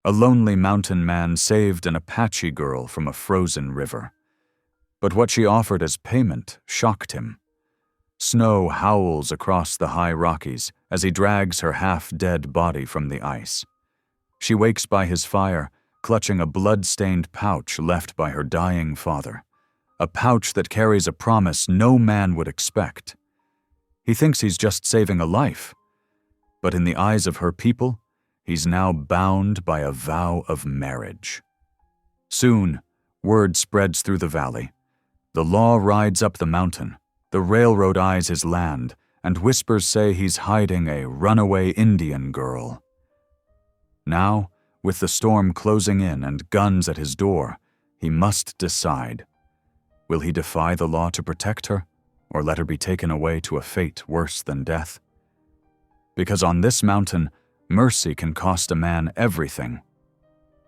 A lonely mountain man saved an Apache girl from a frozen river. But what she offered as payment shocked him. Snow howls across the high Rockies as he drags her half-dead body from the ice. She wakes by his fire, clutching a blood-stained pouch left by her dying father, a pouch that carries a promise no man would expect. He thinks he's just saving a life, but in the eyes of her people, he's now bound by a vow of marriage. Soon, word spreads through the valley. The law rides up the mountain, the railroad eyes his land, and whispers say he's hiding a runaway Indian girl. Now, with the storm closing in and guns at his door, he must decide. Will he defy the law to protect her, or let her be taken away to a fate worse than death? Because on this mountain, mercy can cost a man everything.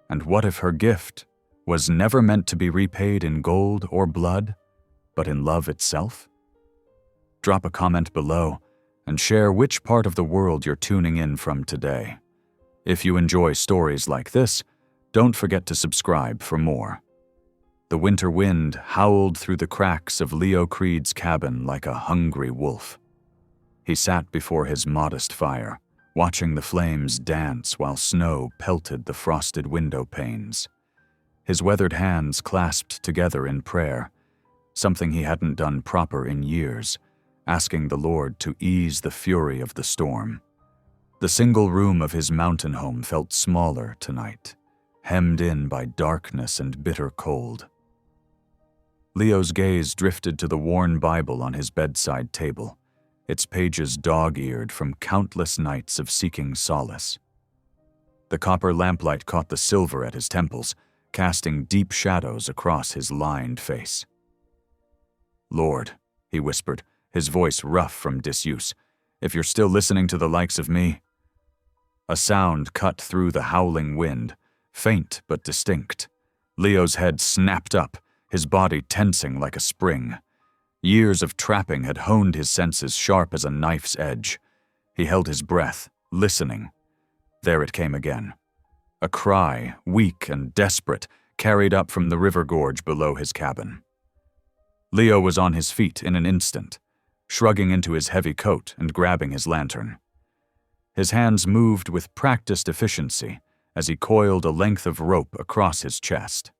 And what if her gift was never meant to be repaid in gold or blood, but in love itself? Drop a comment below and share which part of the world you're tuning in from today. If you enjoy stories like this, don't forget to subscribe for more. The winter wind howled through the cracks of Leo Creed's cabin like a hungry wolf. He sat before his modest fire, watching the flames dance while snow pelted the frosted window panes. His weathered hands clasped together in prayer, something he hadn't done proper in years, asking the Lord to ease the fury of the storm. The single room of his mountain home felt smaller tonight, hemmed in by darkness and bitter cold. Leo's gaze drifted to the worn Bible on his bedside table, its pages dog-eared from countless nights of seeking solace. The copper lamplight caught the silver at his temples, casting deep shadows across his lined face. "Lord," he whispered, his voice rough from disuse, "if you're still listening to the likes of me." A sound cut through the howling wind, faint but distinct. Leo's head snapped up, his body tensing like a spring. Years of trapping had honed his senses sharp as a knife's edge. He held his breath, listening. There it came again. A cry, weak and desperate, carried up from the river gorge below his cabin. Leo was on his feet in an instant, shrugging into his heavy coat and grabbing his lantern. His hands moved with practiced efficiency as he coiled a length of rope across his chest.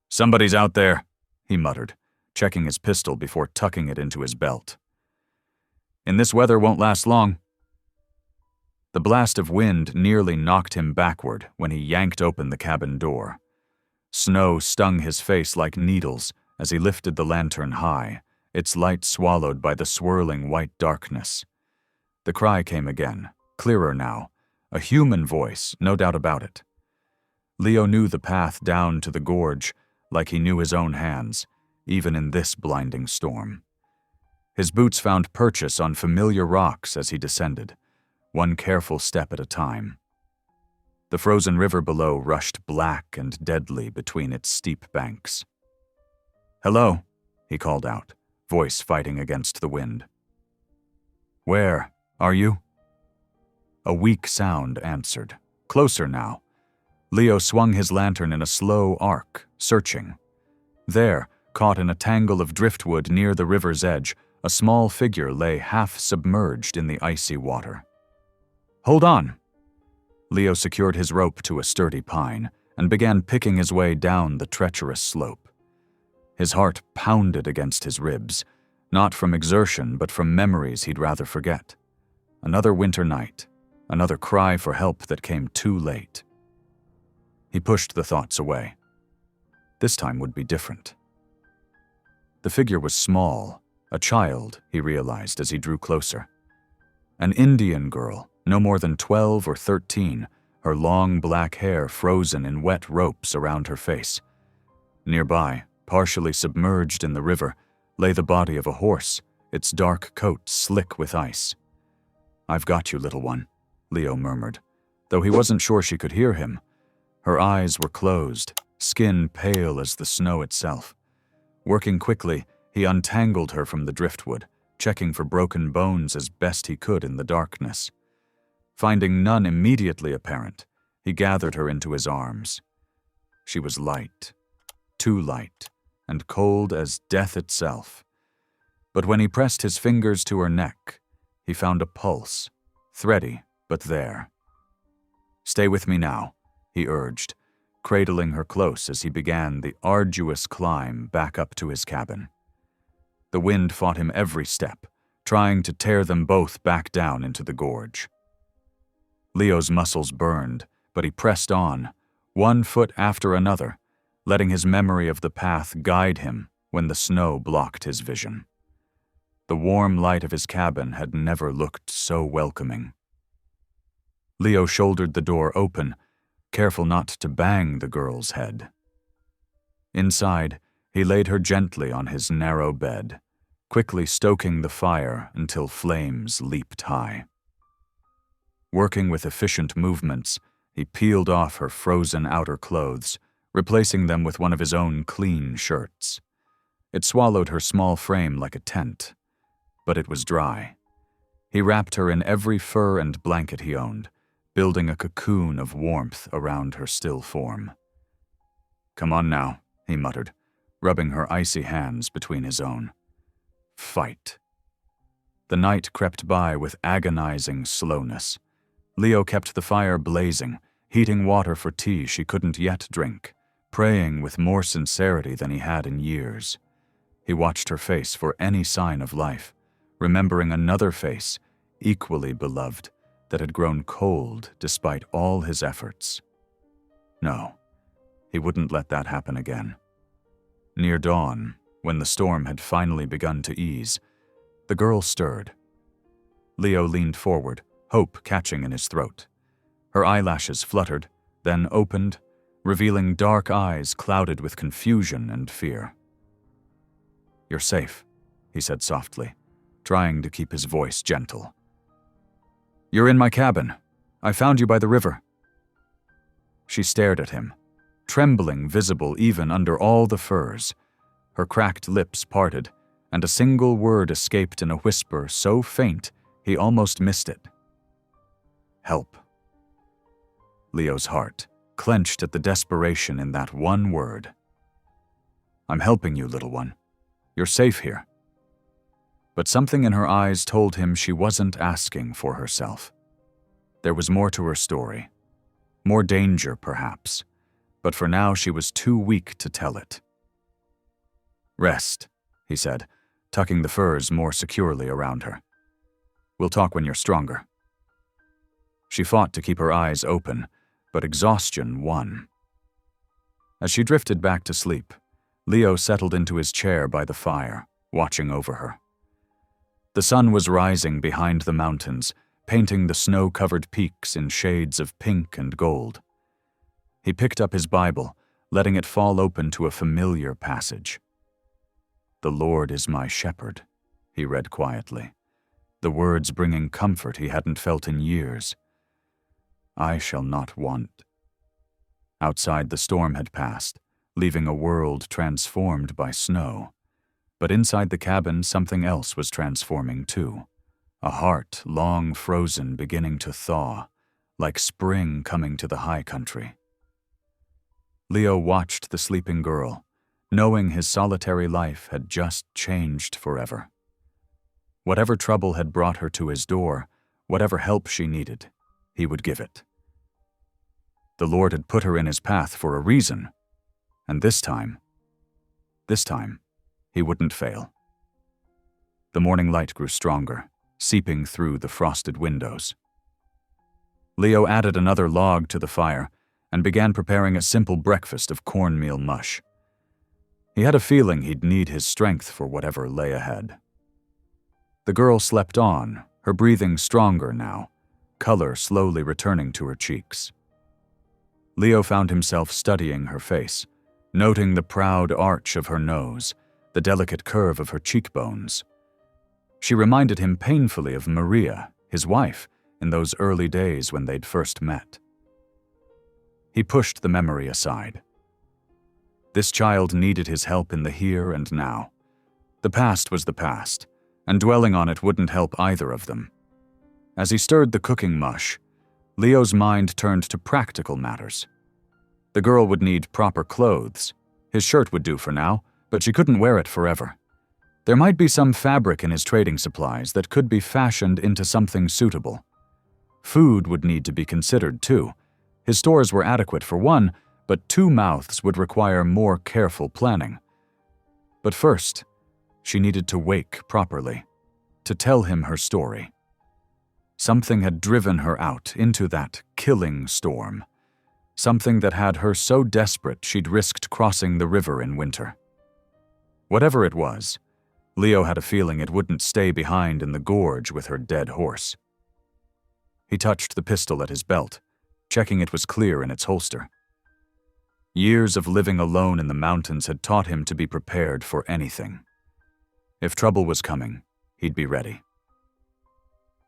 "Somebody's out there," he muttered, checking his pistol before tucking it into his belt. "And this weather won't last long." The blast of wind nearly knocked him backward when he yanked open the cabin door. Snow stung his face like needles as he lifted the lantern high, its light swallowed by the swirling white darkness. The cry came again, clearer now, a human voice, no doubt about it. Leo knew the path down to the gorge like he knew his own hands, even in this blinding storm. His boots found purchase on familiar rocks as he descended, one careful step at a time. The frozen river below rushed black and deadly between its steep banks. "Hello," he called out, voice fighting against the wind. "Where are you?" A weak sound answered, closer now. Leo swung his lantern in a slow arc, searching. There, caught in a tangle of driftwood near the river's edge, a small figure lay half submerged in the icy water. "Hold on!" Leo secured his rope to a sturdy pine and began picking his way down the treacherous slope. His heart pounded against his ribs, not from exertion but from memories he'd rather forget. Another winter night, another cry for help that came too late. He pushed the thoughts away. This time would be different. The figure was small, a child, he realized as he drew closer. An Indian girl, no more than 12 or 13, her long black hair frozen in wet ropes around her face. Nearby, partially submerged in the river, lay the body of a horse, its dark coat slick with ice. "I've got you, little one," Leo murmured, though he wasn't sure she could hear him. Her eyes were closed, skin pale as the snow itself. Working quickly, he untangled her from the driftwood, checking for broken bones as best he could in the darkness. Finding none immediately apparent, he gathered her into his arms. She was light, too light, and cold as death itself. But when he pressed his fingers to her neck, he found a pulse, thready but there. "Stay with me now," he urged, cradling her close as he began the arduous climb back up to his cabin. The wind fought him every step, trying to tear them both back down into the gorge. Leo's muscles burned, but he pressed on, one foot after another, letting his memory of the path guide him when the snow blocked his vision. The warm light of his cabin had never looked so welcoming. Leo shouldered the door open, careful not to bang the girl's head. Inside, he laid her gently on his narrow bed, quickly stoking the fire until flames leaped high. Working with efficient movements, he peeled off her frozen outer clothes, replacing them with one of his own clean shirts. It swallowed her small frame like a tent, but it was dry. He wrapped her in every fur and blanket he owned, building a cocoon of warmth around her still form. "Come on now," he muttered, rubbing her icy hands between his own. "Fight." The night crept by with agonizing slowness. Leo kept the fire blazing, heating water for tea she couldn't yet drink, praying with more sincerity than he had in years. He watched her face for any sign of life, remembering another face, equally beloved, that had grown cold despite all his efforts. No, he wouldn't let that happen again. Near dawn, when the storm had finally begun to ease, the girl stirred. Leo leaned forward, hope catching in his throat. Her eyelashes fluttered, then opened, revealing dark eyes clouded with confusion and fear. "You're safe," he said softly, trying to keep his voice gentle. "You're in my cabin. I found you by the river." She stared at him, trembling visible even under all the furs. Her cracked lips parted, and a single word escaped in a whisper so faint he almost missed it. "Help." Leo's heart clenched at the desperation in that one word. "I'm helping you, little one. You're safe here." But something in her eyes told him she wasn't asking for herself. There was more to her story. More danger, perhaps. But for now she was too weak to tell it. "Rest," he said, tucking the furs more securely around her. "We'll talk when you're stronger." She fought to keep her eyes open, but exhaustion won. As she drifted back to sleep, Leo settled into his chair by the fire, watching over her. The sun was rising behind the mountains, painting the snow-covered peaks in shades of pink and gold. He picked up his Bible, letting it fall open to a familiar passage. "The Lord is my shepherd," he read quietly, the words bringing comfort he hadn't felt in years. "I shall not want." Outside, the storm had passed, leaving a world transformed by snow. But inside the cabin, something else was transforming too. A heart long frozen beginning to thaw, like spring coming to the high country. Leo watched the sleeping girl, knowing his solitary life had just changed forever. Whatever trouble had brought her to his door, whatever help she needed, he would give it. The Lord had put her in his path for a reason, and this time, he wouldn't fail. The morning light grew stronger, seeping through the frosted windows. Leo added another log to the fire and began preparing a simple breakfast of cornmeal mush. He had a feeling he'd need his strength for whatever lay ahead. The girl slept on, her breathing stronger now, color slowly returning to her cheeks. Leo found himself studying her face, noting the proud arch of her nose, the delicate curve of her cheekbones. She reminded him painfully of Maria, his wife, in those early days when they'd first met. He pushed the memory aside. This child needed his help in the here and now. The past was the past, and dwelling on it wouldn't help either of them. As he stirred the cooking mush, Leo's mind turned to practical matters. The girl would need proper clothes. His shirt would do for now, but she couldn't wear it forever. There might be some fabric in his trading supplies that could be fashioned into something suitable. Food would need to be considered, too. His stores were adequate for one, but 2 mouths would require more careful planning. But first, she needed to wake properly, to tell him her story. Something had driven her out into that killing storm. Something that had her so desperate she'd risked crossing the river in winter. Whatever it was, Leo had a feeling it wouldn't stay behind in the gorge with her dead horse. He touched the pistol at his belt, checking it was clear in its holster. Years of living alone in the mountains had taught him to be prepared for anything. If trouble was coming, he'd be ready.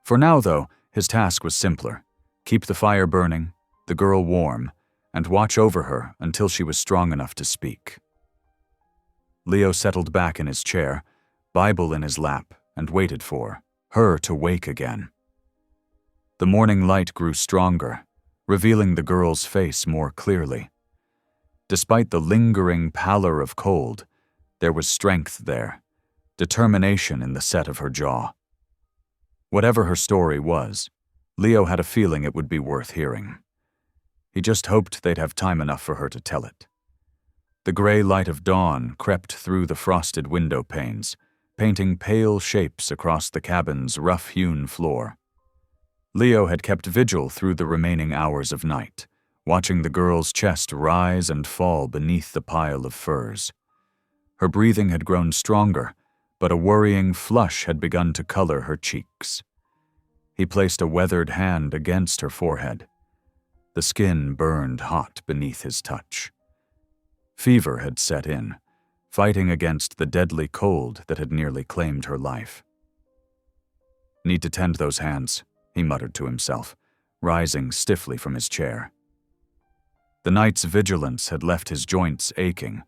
For now, though, his task was simpler: keep the fire burning, the girl warm, and watch over her until she was strong enough to speak. Leo settled back in his chair, Bible in his lap, and waited for her to wake again. The morning light grew stronger, revealing the girl's face more clearly. Despite the lingering pallor of cold, there was strength there, determination in the set of her jaw. Whatever her story was, Leo had a feeling it would be worth hearing. He just hoped they'd have time enough for her to tell it. The gray light of dawn crept through the frosted window panes, painting pale shapes across the cabin's rough-hewn floor. Leo had kept vigil through the remaining hours of night, watching the girl's chest rise and fall beneath the pile of furs. Her breathing had grown stronger, but a worrying flush had begun to color her cheeks. He placed a weathered hand against her forehead. The skin burned hot beneath his touch. Fever had set in, fighting against the deadly cold that had nearly claimed her life. "Need to tend those hands," he muttered to himself, rising stiffly from his chair. The night's vigilance had left his joints aching,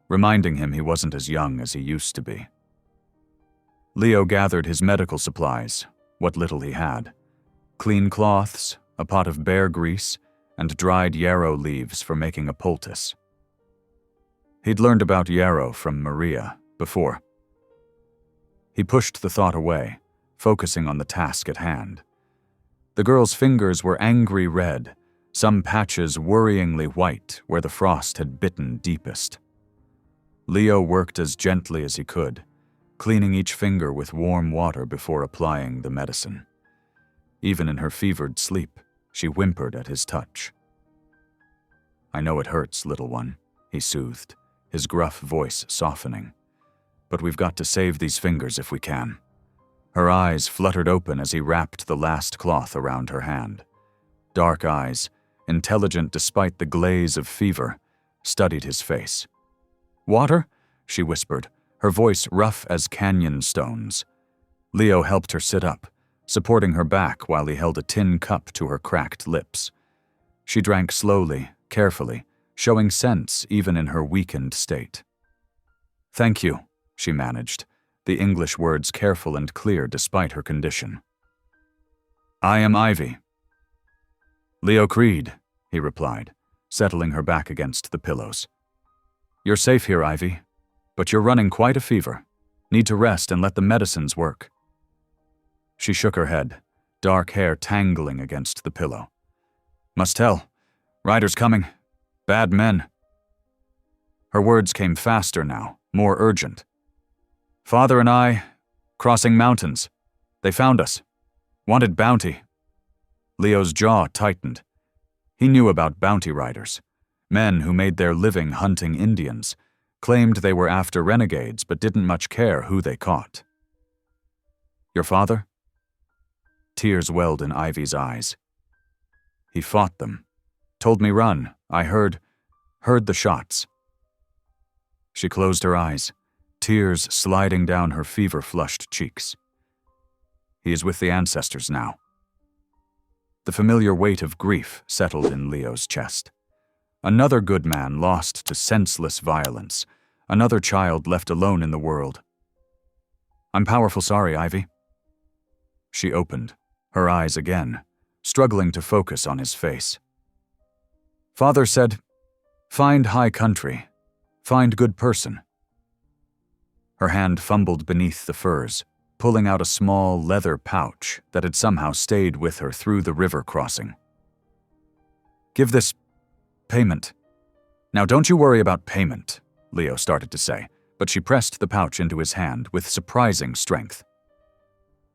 reminding him he wasn't as young as he used to be. Leo gathered his medical supplies, what little he had: clean cloths, a pot of bear grease, and dried yarrow leaves for making a poultice. He'd learned about yarrow from Maria before. He pushed the thought away, focusing on the task at hand. The girl's fingers were angry red, some patches worryingly white where the frost had bitten deepest. Leo worked as gently as he could, cleaning each finger with warm water before applying the medicine. Even in her fevered sleep, she whimpered at his touch. "I know it hurts, little one," he soothed, his gruff voice softening. "But we've got to save these fingers if we can." Her eyes fluttered open as he wrapped the last cloth around her hand. Dark eyes, intelligent despite the glaze of fever, studied his face. "Water?" she whispered, her voice rough as canyon stones. Leo helped her sit up, supporting her back while he held a tin cup to her cracked lips. She drank slowly, carefully, showing sense even in her weakened state. "Thank you," she managed, the English words careful and clear despite her condition. "I am Ivy." "Leo Creed," he replied, settling her back against the pillows. "You're safe here, Ivy, but you're running quite a fever. Need to rest and let the medicines work." She shook her head, dark hair tangling against the pillow. "Must tell. Riders coming. Bad men." Her words came faster now, more urgent. "Father and I, crossing mountains. They found us. Wanted bounty." Leo's jaw tightened. He knew about bounty riders, men who made their living hunting Indians, claimed they were after renegades but didn't much care who they caught. "Your father?" Tears welled in Ivy's eyes. "He fought them. Told me run. I heard the shots." She closed her eyes, tears sliding down her fever-flushed cheeks. "He is with the ancestors now." The familiar weight of grief settled in Leo's chest. Another good man lost to senseless violence, another child left alone in the world. "I'm powerful sorry, Ivy." She opened, her eyes again, struggling to focus on his face. "Father said, find high country, find good person." Her hand fumbled beneath the furs, pulling out a small leather pouch that had somehow stayed with her through the river crossing. "Give this payment." "Now don't you worry about payment," Leo started to say, but she pressed the pouch into his hand with surprising strength.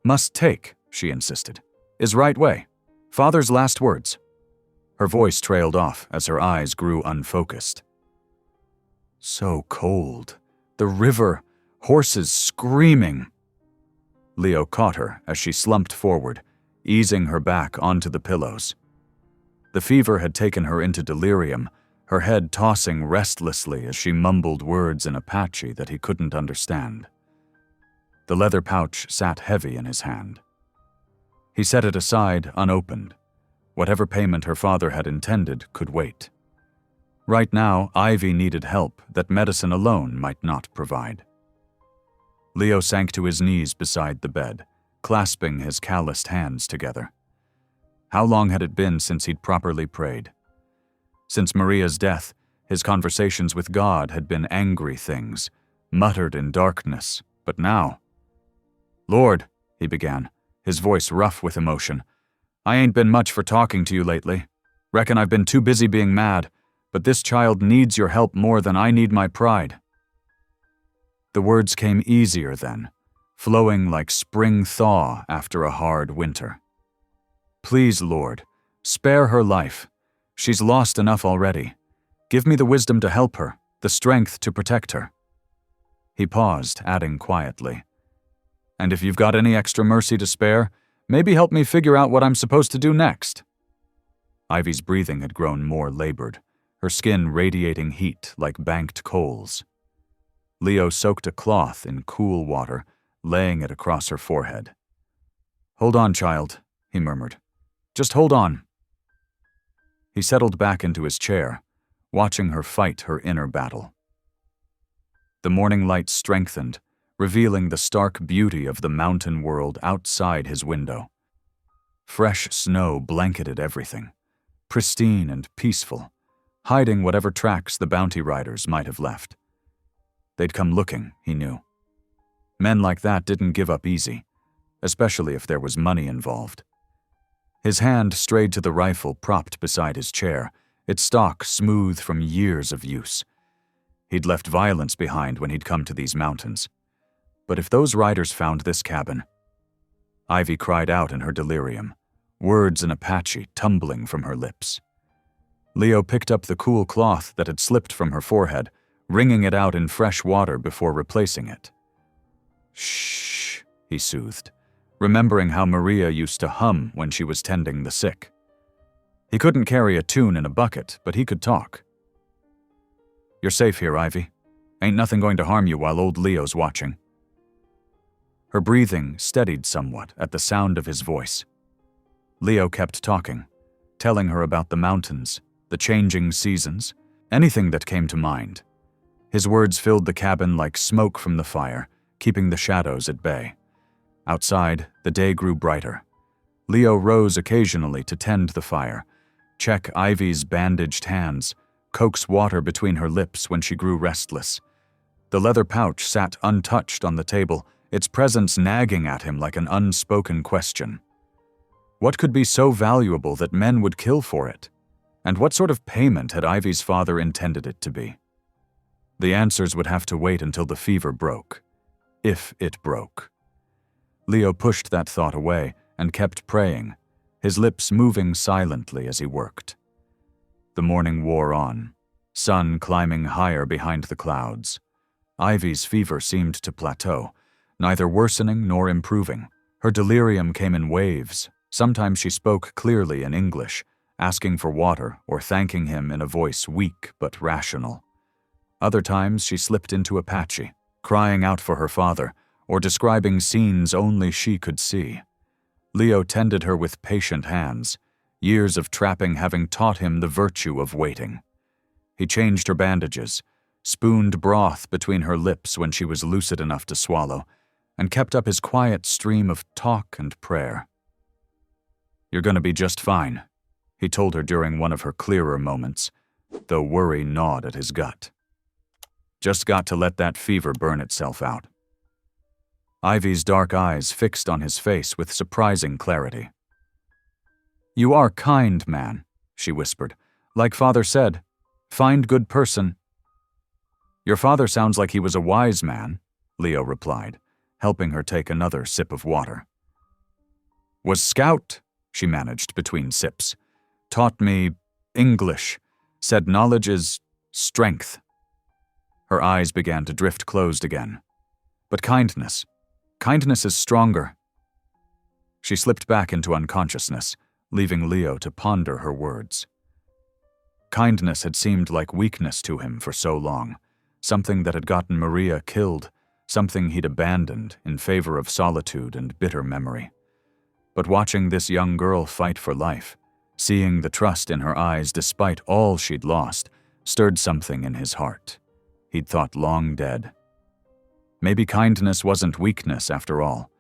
"Must take," she insisted. "Is right way. Father's last words." Her voice trailed off as her eyes grew unfocused. So cold. The river, horses screaming. Leo caught her as she slumped forward, easing her back onto the pillows. The fever had taken her into delirium, her head tossing restlessly as she mumbled words in Apache that he couldn't understand. The leather pouch sat heavy in his hand. He set it aside unopened. Whatever payment her father had intended could wait. Right now, Ivy needed help that medicine alone might not provide. Leo sank to his knees beside the bed, clasping his calloused hands together. How long had it been since he'd properly prayed? Since Maria's death, his conversations with God had been angry things, muttered in darkness, but now— "Lord," he began, his voice rough with emotion, "I ain't been much for talking to you lately. Reckon I've been too busy being mad, but this child needs your help more than I need my pride." The words came easier then, flowing like spring thaw after a hard winter. "Please, Lord, spare her life. She's lost enough already. Give me the wisdom to help her, the strength to protect her." He paused, adding quietly, "And if you've got any extra mercy to spare, maybe help me figure out what I'm supposed to do next." Ivy's breathing had grown more labored, her skin radiating heat like banked coals. Leo soaked a cloth in cool water, laying it across her forehead. "Hold on, child," he murmured. "Just hold on." He settled back into his chair, watching her fight her inner battle. The morning light strengthened, revealing the stark beauty of the mountain world outside his window. Fresh snow blanketed everything, pristine and peaceful, hiding whatever tracks the bounty riders might have left. They'd come looking, he knew. Men like that didn't give up easy, especially if there was money involved. His hand strayed to the rifle propped beside his chair, its stock smooth from years of use. He'd left violence behind when he'd come to these mountains. But if those riders found this cabin— Ivy cried out in her delirium, words in Apache tumbling from her lips. Leo picked up the cool cloth that had slipped from her forehead, wringing it out in fresh water before replacing it. "Shh," he soothed, remembering how Maria used to hum when she was tending the sick. He couldn't carry a tune in a bucket, but he could talk. "You're safe here, Ivy. Ain't nothing going to harm you while old Leo's watching." Her breathing steadied somewhat at the sound of his voice. Leo kept talking, telling her about the mountains, the changing seasons, anything that came to mind. His words filled the cabin like smoke from the fire, keeping the shadows at bay. Outside, the day grew brighter. Leo rose occasionally to tend the fire, check Ivy's bandaged hands, coax water between her lips when she grew restless. The leather pouch sat untouched on the table, its presence nagging at him like an unspoken question. What could be so valuable that men would kill for it? And what sort of payment had Ivy's father intended it to be? The answers would have to wait until the fever broke. If it broke. Leo pushed that thought away and kept praying, his lips moving silently as he worked. The morning wore on, sun climbing higher behind the clouds. Ivy's fever seemed to plateau, neither worsening nor improving. Her delirium came in waves. Sometimes she spoke clearly in English, asking for water or thanking him in a voice weak but rational. Other times she slipped into Apache, crying out for her father, or describing scenes only she could see. Leo tended her with patient hands, years of trapping having taught him the virtue of waiting. He changed her bandages, spooned broth between her lips when she was lucid enough to swallow, and kept up his quiet stream of talk and prayer. "You're gonna be just fine," he told her during one of her clearer moments, though worry gnawed at his gut. "Just got to let that fever burn itself out." Ivy's dark eyes fixed on his face with surprising clarity. "You are kind, man," she whispered. "Like father said, find good person." "Your father sounds like he was a wise man," Leo replied, helping her take another sip of water. "Was scout," she managed between sips. "Taught me English. Said knowledge is strength." Her eyes began to drift closed again. "But kindness is stronger." She slipped back into unconsciousness, leaving Leo to ponder her words. Kindness had seemed like weakness to him for so long, something that had gotten Maria killed, something he'd abandoned in favor of solitude and bitter memory. But watching this young girl fight for life, seeing the trust in her eyes despite all she'd lost, stirred something in his heart. He'd thought long dead. Maybe kindness wasn't weakness after all.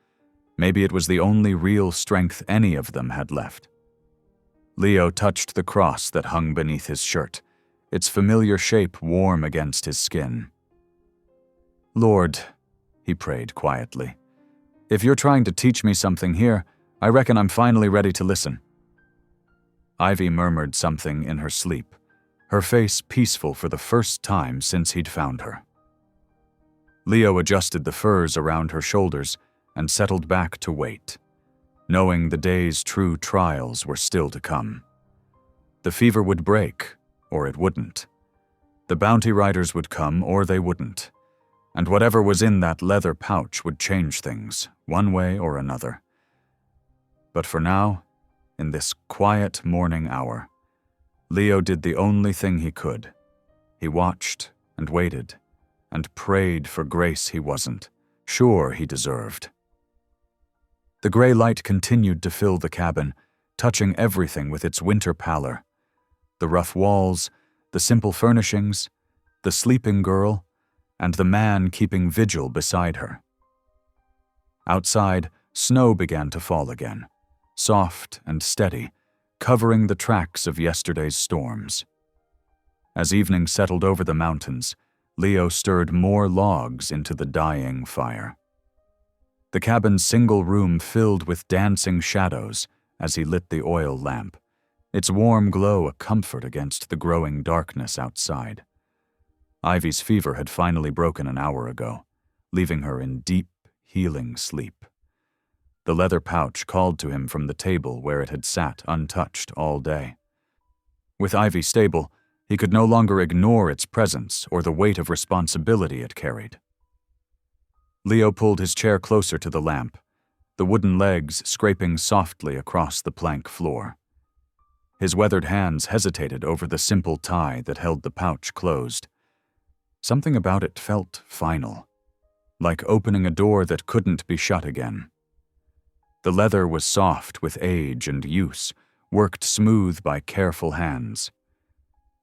Maybe it was the only real strength any of them had left. Leo touched the cross that hung beneath his shirt, its familiar shape warm against his skin. "Lord," he prayed quietly, "if you're trying to teach me something here, I reckon I'm finally ready to listen." Ivy murmured something in her sleep, her face peaceful for the first time since he'd found her. Leo adjusted the furs around her shoulders and settled back to wait, knowing the day's true trials were still to come. The fever would break, or it wouldn't. The bounty riders would come, or they wouldn't. And whatever was in that leather pouch would change things, one way or another. But for now, in this quiet morning hour, Leo did the only thing he could. He watched and waited and prayed for grace he wasn't sure he deserved. The gray light continued to fill the cabin, touching everything with its winter pallor. The rough walls, the simple furnishings, the sleeping girl, and the man keeping vigil beside her. Outside, snow began to fall again, soft and steady, covering the tracks of yesterday's storms. As evening settled over the mountains, Leo stirred more logs into the dying fire. The cabin's single room filled with dancing shadows as he lit the oil lamp, its warm glow a comfort against the growing darkness outside. Ivy's fever had finally broken an hour ago, leaving her in deep, healing sleep. The leather pouch called to him from the table where it had sat untouched all day. With Ivy stable, he could no longer ignore its presence or the weight of responsibility it carried. Leo pulled his chair closer to the lamp, the wooden legs scraping softly across the plank floor. His weathered hands hesitated over the simple tie that held the pouch closed. Something about it felt final, like opening a door that couldn't be shut again. The leather was soft with age and use, worked smooth by careful hands.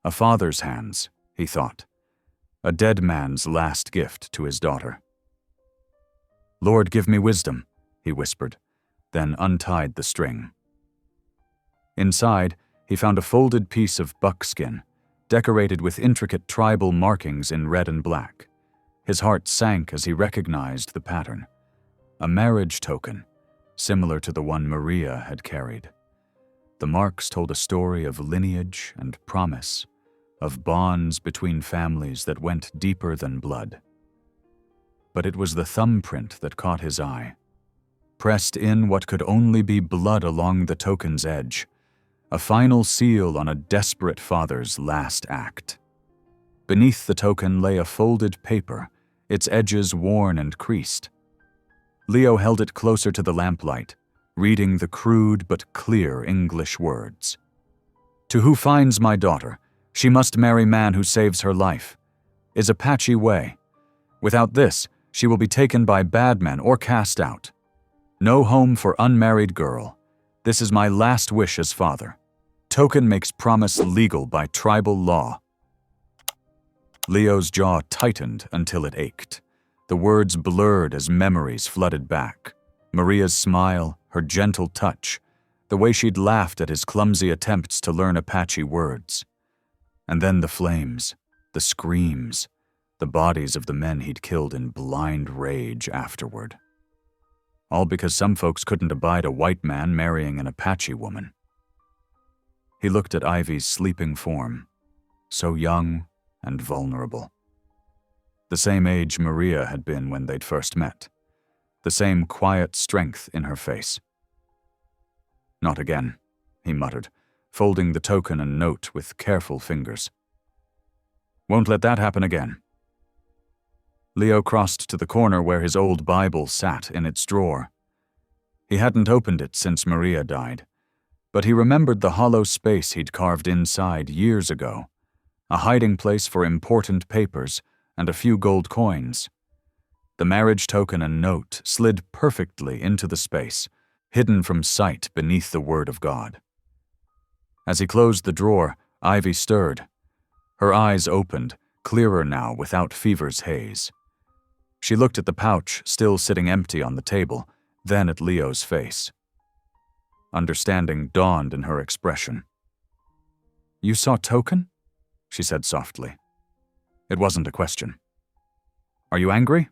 A father's hands, he thought. A dead man's last gift to his daughter. "Lord, give me wisdom," he whispered, then untied the string. Inside, he found a folded piece of buckskin, decorated with intricate tribal markings in red and black. His heart sank as he recognized the pattern. A marriage token, similar to the one Maria had carried. The marks told a story of lineage and promise, of bonds between families that went deeper than blood. But it was the thumbprint that caught his eye. Pressed in what could only be blood along the token's edge, a final seal on a desperate father's last act. Beneath the token lay a folded paper, its edges worn and creased. Leo held it closer to the lamplight, reading the crude but clear English words. "To who finds my daughter, she must marry man who saves her life. Is Apache way. Without this, she will be taken by bad men or cast out. No home for unmarried girl. This is my last wish as father. Token makes promise legal by tribal law." Leo's jaw tightened until it ached. The words blurred as memories flooded back. Maria's smile, her gentle touch, the way she'd laughed at his clumsy attempts to learn Apache words. And then the flames, the screams, the bodies of the men he'd killed in blind rage afterward. All because some folks couldn't abide a white man marrying an Apache woman. He looked at Ivy's sleeping form, so young and vulnerable. The same age Maria had been when they'd first met. The same quiet strength in her face. "Not again," he muttered, folding the token and note with careful fingers. "Won't let that happen again." Leo crossed to the corner where his old Bible sat in its drawer. He hadn't opened it since Maria died, but he remembered the hollow space he'd carved inside years ago, a hiding place for important papers and a few gold coins. The marriage token and note slid perfectly into the space, hidden from sight beneath the Word of God. As he closed the drawer, Ivy stirred. Her eyes opened, clearer now without fever's haze. She looked at the pouch still sitting empty on the table, then at Leo's face. Understanding dawned in her expression. "You saw token?" she said softly. It wasn't a question. "Are you angry?"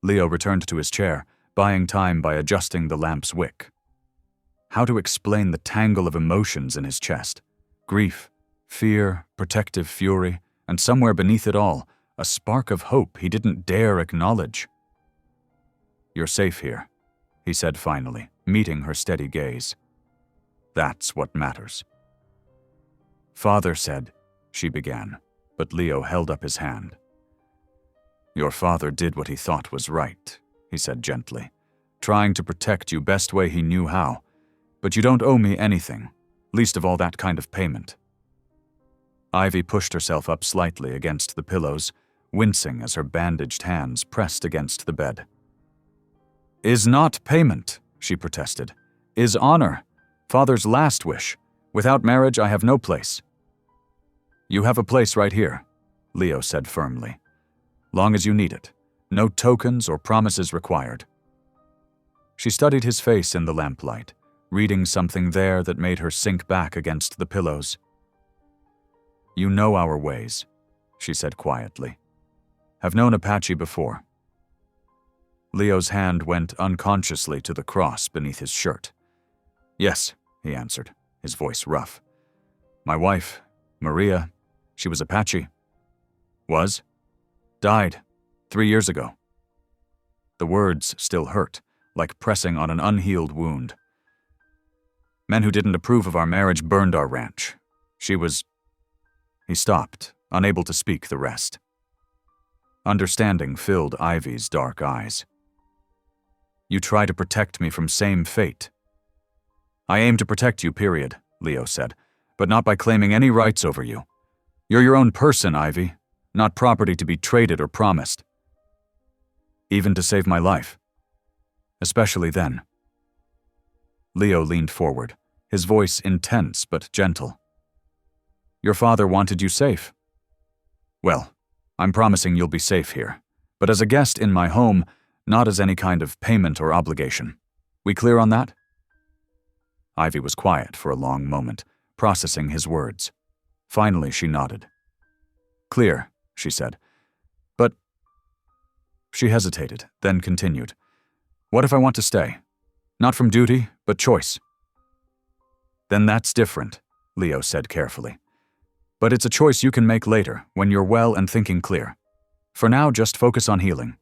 Leo returned to his chair, buying time by adjusting the lamp's wick. How to explain the tangle of emotions in his chest? Grief, fear, protective fury, and somewhere beneath it all, a spark of hope he didn't dare acknowledge. "You're safe here," he said finally, meeting her steady gaze. "That's what matters." "Father said," she began, but Leo held up his hand. "Your father did what he thought was right," he said gently, "trying to protect you best way he knew how. But you don't owe me anything, least of all that kind of payment." Ivy pushed herself up slightly against the pillows, wincing as her bandaged hands pressed against the bed. "Is not payment," she protested. "Is honor. Father's last wish. Without marriage, I have no place." "You have a place right here," Leo said firmly. "Long as you need it. No tokens or promises required." She studied his face in the lamplight, reading something there that made her sink back against the pillows. "You know our ways," she said quietly. "Have known Apache before." Leo's hand went unconsciously to the cross beneath his shirt. "Yes," he answered, his voice rough. "My wife, Maria, she was Apache." "Was?" "Died 3 years ago." The words still hurt, like pressing on an unhealed wound. "Men who didn't approve of our marriage burned our ranch. She was—" He stopped, unable to speak the rest. Understanding filled Ivy's dark eyes. "You try to protect me from same fate." "I aim to protect you, period," Leo said, "but not by claiming any rights over you. You're your own person, Ivy, not property to be traded or promised." "Even to save my life?" "Especially then." Leo leaned forward, his voice intense but gentle. "Your father wanted you safe." "Well, I'm promising you'll be safe here, but as a guest in my home, not as any kind of payment or obligation. We clear on that?" Ivy was quiet for a long moment, processing his words. Finally, she nodded. "Clear," she said. "But—" She hesitated, then continued. "What if I want to stay? Not from duty, but choice." "Then that's different," Leo said carefully. "But it's a choice you can make later, when you're well and thinking clear. For now, just focus on healing."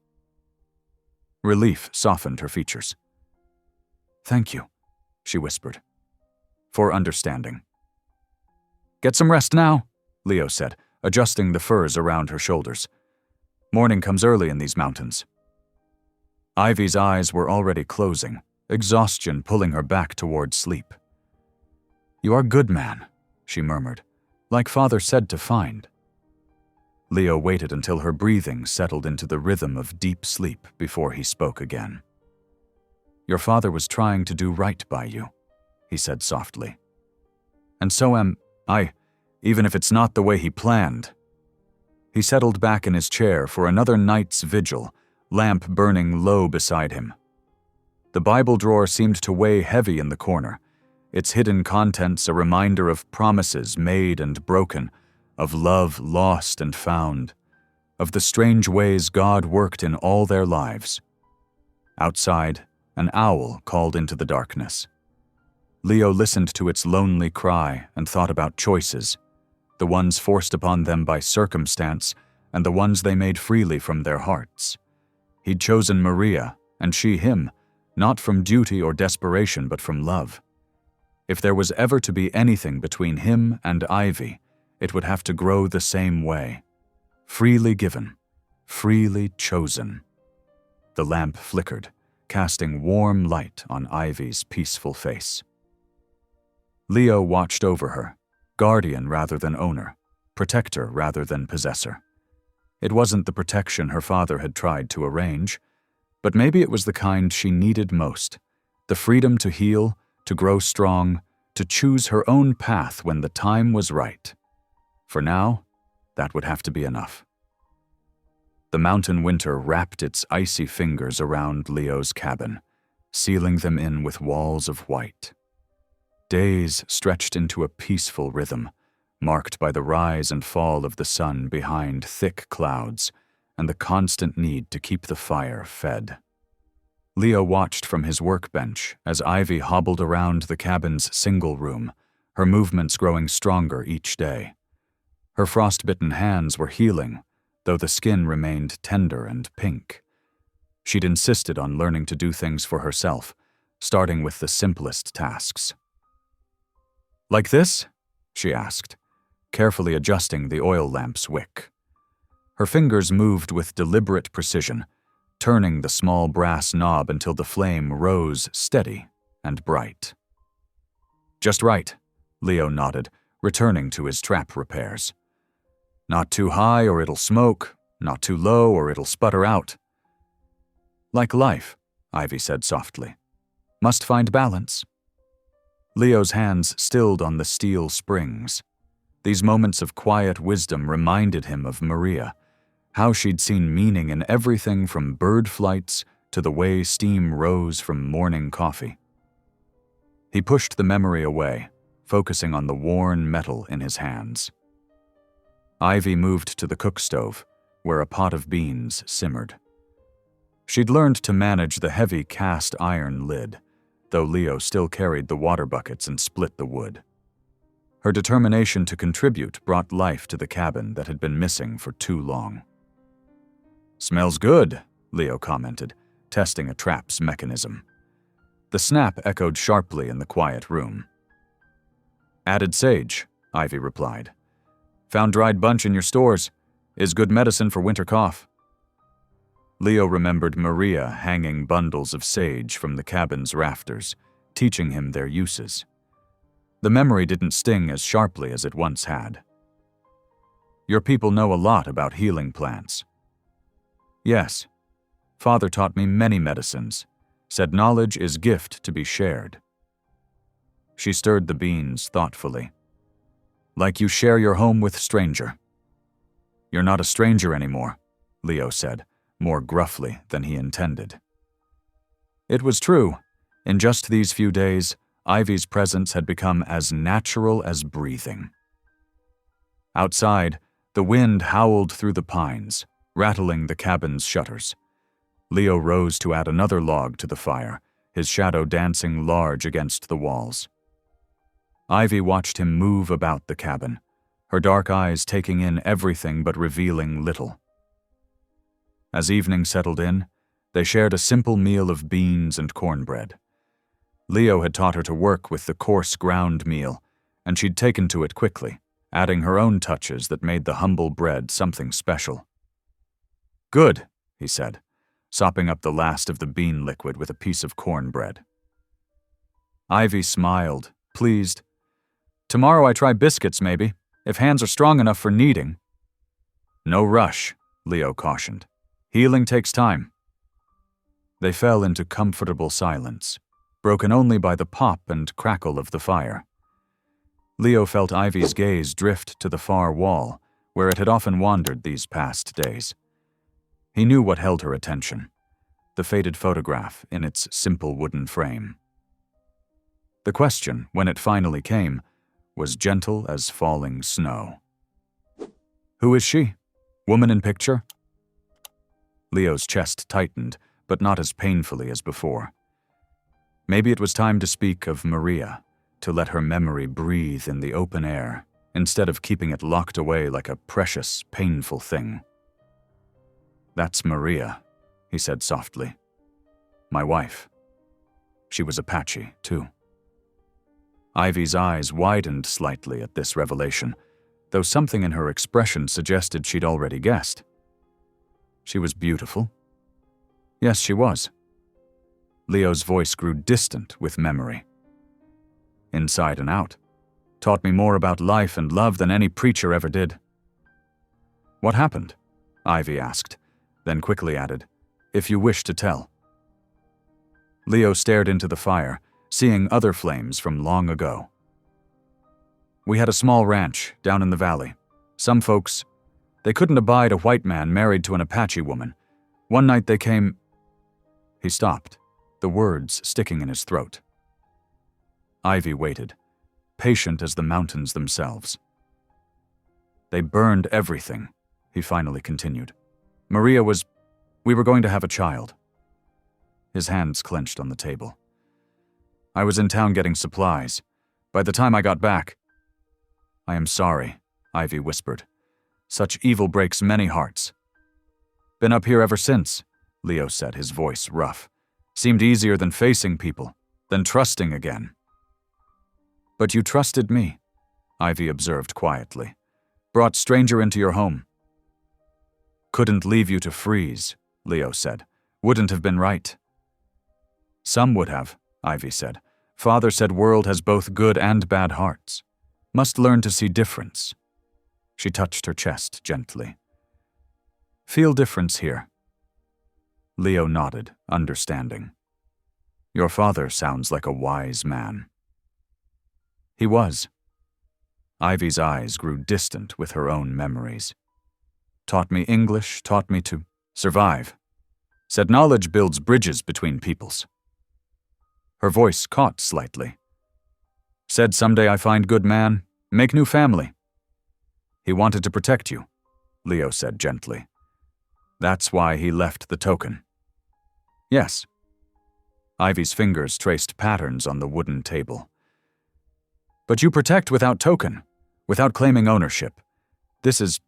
Relief softened her features. "Thank you," she whispered. "For understanding." "Get some rest now," Leo said, adjusting the furs around her shoulders. "Morning comes early in these mountains." Ivy's eyes were already closing, exhaustion pulling her back toward sleep. "You are good man," she murmured, "like father said to find." Leo waited until her breathing settled into the rhythm of deep sleep before he spoke again. "Your father was trying to do right by you," he said softly. "And so am I, even if it's not the way he planned." He settled back in his chair for another night's vigil, lamp burning low beside him. The Bible drawer seemed to weigh heavy in the corner, its hidden contents a reminder of promises made and broken, of love lost and found, of the strange ways God worked in all their lives. Outside, an owl called into the darkness. Leo listened to its lonely cry and thought about choices, the ones forced upon them by circumstance and the ones they made freely from their hearts. He'd chosen Maria, and she him, not from duty or desperation but from love. If there was ever to be anything between him and Ivy, it would have to grow the same way. Freely given, freely chosen. The lamp flickered, casting warm light on Ivy's peaceful face. Leo watched over her, guardian rather than owner, protector rather than possessor. It wasn't the protection her father had tried to arrange, but maybe it was the kind she needed most, the freedom to heal, to grow strong, to choose her own path when the time was right. For now, that would have to be enough. The mountain winter wrapped its icy fingers around Leo's cabin, sealing them in with walls of white. Days stretched into a peaceful rhythm, marked by the rise and fall of the sun behind thick clouds and the constant need to keep the fire fed. Leo watched from his workbench as Ivy hobbled around the cabin's single room, her movements growing stronger each day. Her frostbitten hands were healing, though the skin remained tender and pink. She'd insisted on learning to do things for herself, starting with the simplest tasks. "Like this?" she asked, carefully adjusting the oil lamp's wick. Her fingers moved with deliberate precision, turning the small brass knob until the flame rose steady and bright. "Just right," Leo nodded, returning to his trap repairs. "Not too high or it'll smoke, not too low or it'll sputter out." "Like life," Ivy said softly. "Must find balance." Leo's hands stilled on the steel springs. These moments of quiet wisdom reminded him of Maria, how she'd seen meaning in everything from bird flights to the way steam rose from morning coffee. He pushed the memory away, focusing on the worn metal in his hands. Ivy moved to the cook stove, where a pot of beans simmered. She'd learned to manage the heavy cast iron lid, though Leo still carried the water buckets and split the wood. Her determination to contribute brought life to the cabin that had been missing for too long. "Smells good," Leo commented, testing a trap's mechanism. The snap echoed sharply in the quiet room. "Added sage," Ivy replied. "Found dried bunch in your stores. Is good medicine for winter cough." Leo remembered Maria hanging bundles of sage from the cabin's rafters, teaching him their uses. The memory didn't sting as sharply as it once had. "Your people know a lot about healing plants." "Yes. Father taught me many medicines, said knowledge is gift to be shared." She stirred the beans thoughtfully. "Like you share your home with stranger." "You're not a stranger anymore," Leo said, more gruffly than he intended. It was true. In just these few days, Ivy's presence had become as natural as breathing. Outside, the wind howled through the pines, rattling the cabin's shutters. Leo rose to add another log to the fire, his shadow dancing large against the walls. Ivy watched him move about the cabin, her dark eyes taking in everything but revealing little. As evening settled in, they shared a simple meal of beans and cornbread. Leo had taught her to work with the coarse ground meal, and she'd taken to it quickly, adding her own touches that made the humble bread something special. "Good," he said, sopping up the last of the bean liquid with a piece of cornbread. Ivy smiled, pleased. "Tomorrow I try biscuits, maybe, if hands are strong enough for kneading." "No rush," Leo cautioned. "Healing takes time." They fell into comfortable silence, broken only by the pop and crackle of the fire. Leo felt Ivy's gaze drift to the far wall, where it had often wandered these past days. He knew what held her attention. the faded photograph in its simple wooden frame. The question, when it finally came, was gentle as falling snow. "Who is she? Woman in picture?" Leo's chest tightened, but not as painfully as before. Maybe it was time to speak of Maria, to let her memory breathe in the open air, instead of keeping it locked away like a precious, painful thing. "That's Maria," he said softly. "My wife. She was Apache, too." Ivy's eyes widened slightly at this revelation, though something in her expression suggested she'd already guessed. She was beautiful. Yes, she was. Leo's voice grew distant with memory. Inside and out. Taught me more about life and love than any preacher ever did. "What happened?" Ivy asked, then quickly added, "If you wish to tell." Leo stared into the fire, seeing other flames from long ago. "We had a small ranch down in the valley. Some folks, they couldn't abide a white man married to an Apache woman. One night they came—" He stopped, the words sticking in his throat. Ivy waited, patient as the mountains themselves. "They burned everything," he finally continued. We were going to have a child." His hands clenched on the table. "I was in town getting supplies. By the time I got back—" "I am sorry," Ivy whispered. "Such evil breaks many hearts." "Been up here ever since," Leo said, his voice rough. "Seemed easier than facing people, than trusting again." "But you trusted me," Ivy observed quietly. "Brought stranger into your home." "Couldn't leave you to freeze," Leo said. "Wouldn't have been right." "Some would have," Ivy said. "Father said world has both good and bad hearts. Must learn to see difference." She touched her chest gently. "Feel difference here." Leo nodded, understanding. "Your father sounds like a wise man." He was. Ivy's eyes grew distant with her own memories. Taught me English, taught me to survive. Said knowledge builds bridges between peoples. Her voice caught slightly. Said someday I find good man, make new family. He wanted to protect you, Leo said gently. That's why he left the token. Yes. Ivy's fingers traced patterns on the wooden table. But you protect without token, without claiming ownership. This is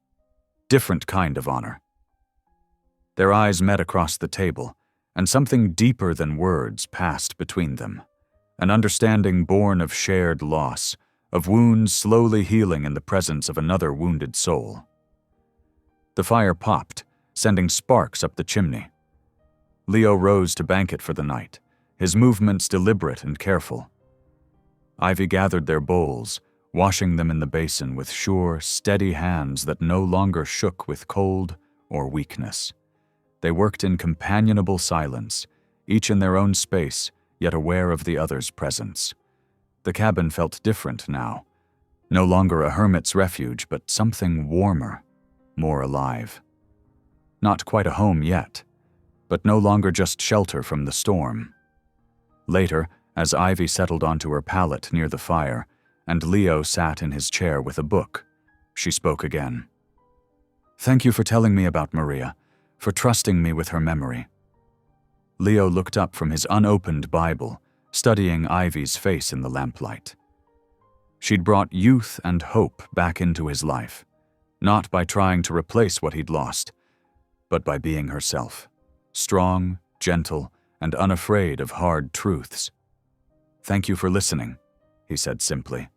different kind of honor. Their eyes met across the table, and something deeper than words passed between them. An understanding born of shared loss, of wounds slowly healing in the presence of another wounded soul. The fire popped, sending sparks up the chimney. Leo rose to bank it for the night, his movements deliberate and careful. Ivy gathered their bowls, washing them in the basin with sure, steady hands that no longer shook with cold or weakness. They worked in companionable silence, each in their own space, yet aware of the other's presence. The cabin felt different now. No longer a hermit's refuge, but something warmer, more alive. Not quite a home yet, but no longer just shelter from the storm. Later, as Ivy settled onto her pallet near the fire, and Leo sat in his chair with a book, she spoke again. Thank you for telling me about Maria, for trusting me with her memory. Leo looked up from his unopened Bible, studying Ivy's face in the lamplight. She'd brought youth and hope back into his life, not by trying to replace what he'd lost, but by being herself, strong, gentle, and unafraid of hard truths. Thank you for listening, he said simply.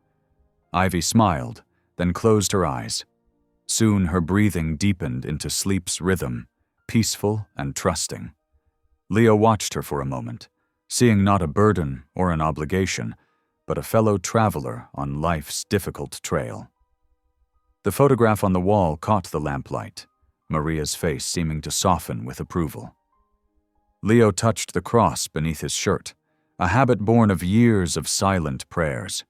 Ivy smiled, then closed her eyes. Soon her breathing deepened into sleep's rhythm, peaceful and trusting. Leo watched her for a moment, seeing not a burden or an obligation, but a fellow traveler on life's difficult trail. The photograph on the wall caught the lamplight, Maria's face seeming to soften with approval. Leo touched the cross beneath his shirt, a habit born of years of silent prayers.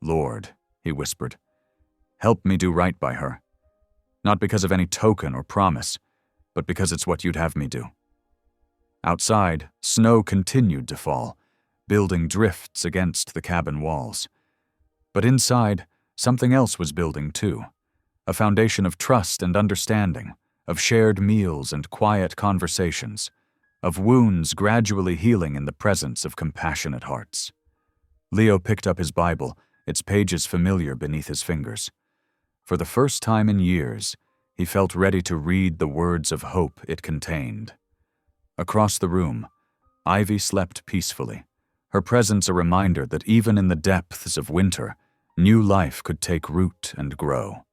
Lord, he whispered, help me do right by her. Not because of any token or promise, but because it's what you'd have me do. Outside, snow continued to fall, building drifts against the cabin walls. But inside, something else was building too. A foundation of trust and understanding, of shared meals and quiet conversations, of wounds gradually healing in the presence of compassionate hearts. Leo picked up his Bible, its pages familiar beneath his fingers. For the first time in years, he felt ready to read the words of hope it contained. Across the room, Ivy slept peacefully, her presence a reminder that even in the depths of winter, new life could take root and grow.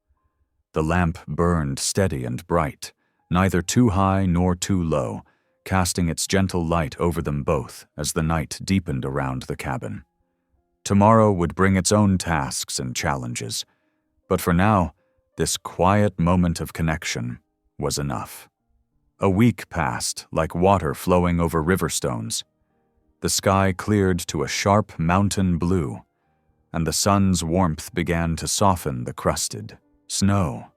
The lamp burned steady and bright, neither too high nor too low, casting its gentle light over them both as the night deepened around the cabin. Tomorrow would bring its own tasks and challenges, but for now, this quiet moment of connection was enough. A week passed like water flowing over river stones. The sky cleared to a sharp mountain blue, and the sun's warmth began to soften the crusted snow.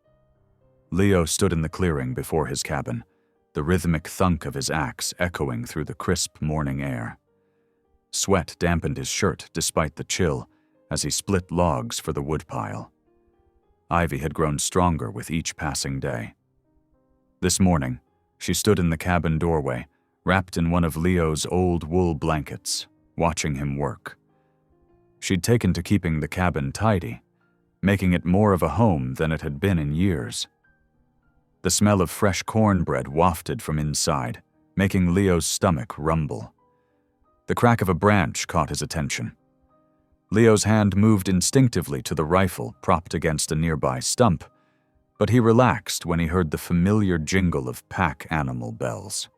Leo stood in the clearing before his cabin, the rhythmic thunk of his axe echoing through the crisp morning air. Sweat dampened his shirt despite the chill as he split logs for the woodpile. Ivy had grown stronger with each passing day. This morning, she stood in the cabin doorway, wrapped in one of Leo's old wool blankets, watching him work. She'd taken to keeping the cabin tidy, making it more of a home than it had been in years. The smell of fresh cornbread wafted from inside, making Leo's stomach rumble. The crack of a branch caught his attention. Leo's hand moved instinctively to the rifle propped against a nearby stump, but he relaxed when he heard the familiar jingle of pack animal bells.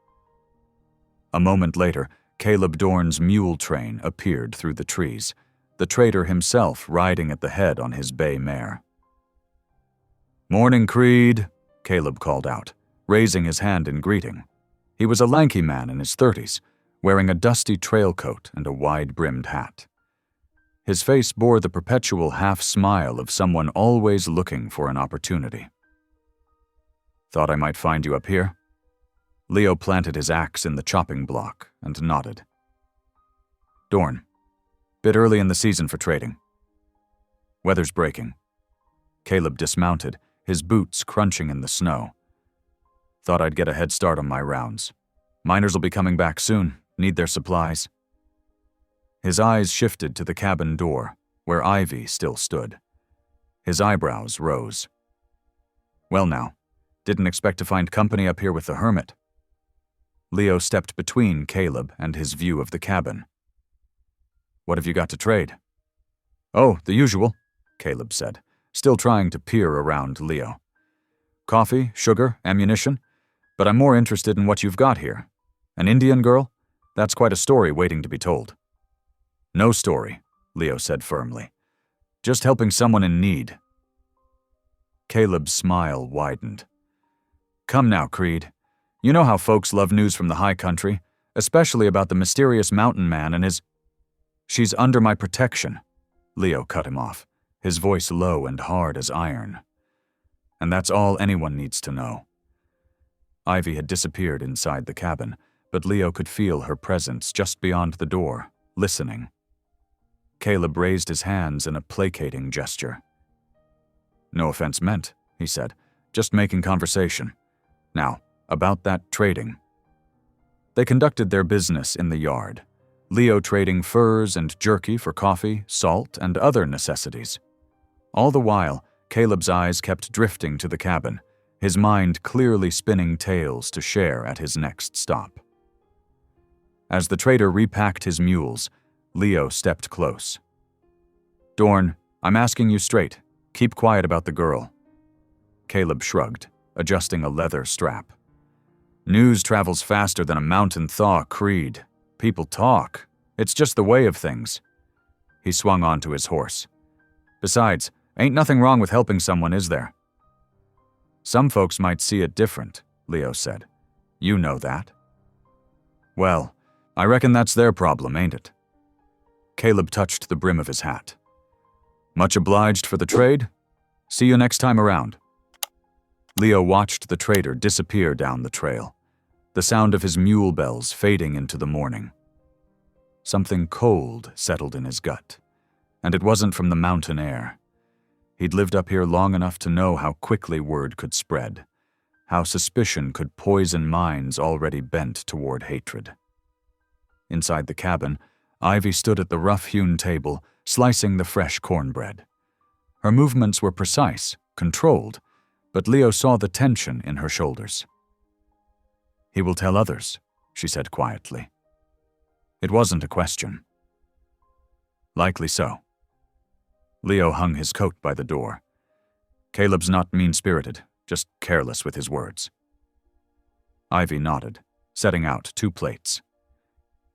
A moment later, Caleb Dorn's mule train appeared through the trees, the trader himself riding at the head on his bay mare. "Morning, Creed," Caleb called out, raising his hand in greeting. He was a lanky man in his 30s, wearing a dusty trail coat and a wide-brimmed hat. His face bore the perpetual half-smile of someone always looking for an opportunity. "Thought I might find you up here?" Leo planted his axe in the chopping block and nodded. "Dorn. Bit early in the season for trading." "Weather's breaking." Caleb dismounted, his boots crunching in the snow. "Thought I'd get a head start on my rounds. Miners will be coming back soon, need their supplies." His eyes shifted to the cabin door, where Ivy still stood. His eyebrows rose. "Well now, didn't expect to find company up here with the hermit." Leo stepped between Caleb and his view of the cabin. "What have you got to trade?" "Oh, the usual," Caleb said, still trying to peer around Leo. "Coffee, sugar, ammunition, but I'm more interested in what you've got here. An Indian girl? That's quite a story waiting to be told." "No story," Leo said firmly. "Just helping someone in need." Caleb's smile widened. "Come now, Creed. You know how folks love news from the high country, especially about the mysterious mountain man and his—" "She's under my protection," Leo cut him off, his voice low and hard as iron. "And that's all anyone needs to know." Ivy had disappeared inside the cabin, but Leo could feel her presence just beyond the door, listening. Caleb raised his hands in a placating gesture. "No offense meant," he said, "just making conversation. Now, about that trading." They conducted their business in the yard, Leo trading furs and jerky for coffee, salt, and other necessities. All the while, Caleb's eyes kept drifting to the cabin, his mind clearly spinning tales to share at his next stop. As the trader repacked his mules, Leo stepped close. "Dorn, I'm asking you straight. Keep quiet about the girl." Caleb shrugged, adjusting a leather strap. "News travels faster than a mountain thaw, Creed. People talk. It's just the way of things." He swung onto his horse. "Besides, ain't nothing wrong with helping someone, is there?" "Some folks might see it different," Leo said. "You know that." "Well, I reckon that's their problem, ain't it?" Caleb touched the brim of his hat. "Much obliged for the trade. See you next time around." Leo watched the trader disappear down the trail. the sound of his mule bells fading into the morning. Something cold settled in his gut, and it wasn't from the mountain air. He'd lived up here long enough to know how quickly word could spread, how suspicion could poison minds already bent toward hatred. Inside the cabin, Ivy stood at the rough-hewn table, slicing the fresh cornbread. Her movements were precise, controlled, but Leo saw the tension in her shoulders. "He will tell others," she said quietly. It wasn't a question. "Likely so." Leo hung his coat by the door. "Caleb's not mean-spirited, just careless with his words." Ivy nodded, setting out 2 plates.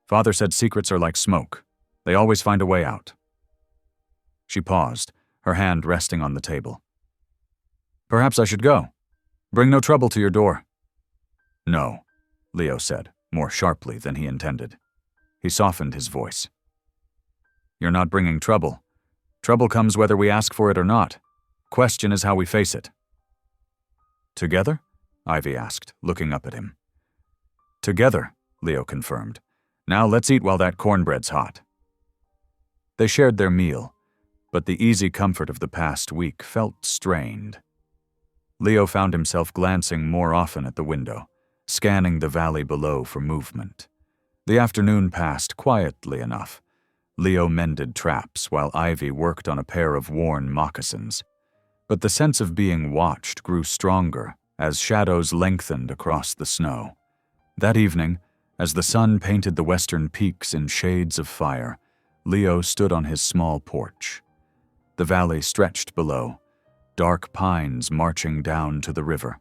"Father said secrets are like smoke. They always find a way out." She paused, her hand resting on the table. "Perhaps I should go. Bring no trouble to your door." "No," Leo said, more sharply than he intended. He softened his voice. "You're not bringing trouble. Trouble comes whether we ask for it or not. Question is how we face it." "Together?" Ivy asked, looking up at him. "Together," Leo confirmed. "Now let's eat while that cornbread's hot." They shared their meal, but the easy comfort of the past week felt strained. Leo found himself glancing more often at the window, scanning the valley below for movement. The afternoon passed quietly enough. Leo mended traps while Ivy worked on a pair of worn moccasins. But the sense of being watched grew stronger as shadows lengthened across the snow. That evening, as the sun painted the western peaks in shades of fire, Leo stood on his small porch. The valley stretched below, dark pines marching down to the river.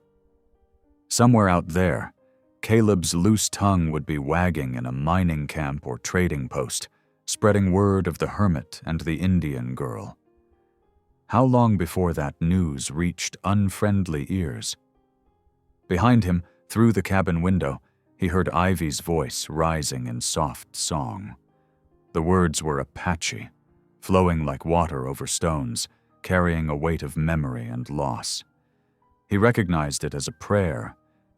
Somewhere out there, Caleb's loose tongue would be wagging in a mining camp or trading post, spreading word of the hermit and the Indian girl. How long before that news reached unfriendly ears? Behind him, through the cabin window, he heard Ivy's voice rising in soft song. The words were Apache, flowing like water over stones, carrying a weight of memory and loss. He recognized it as a prayer.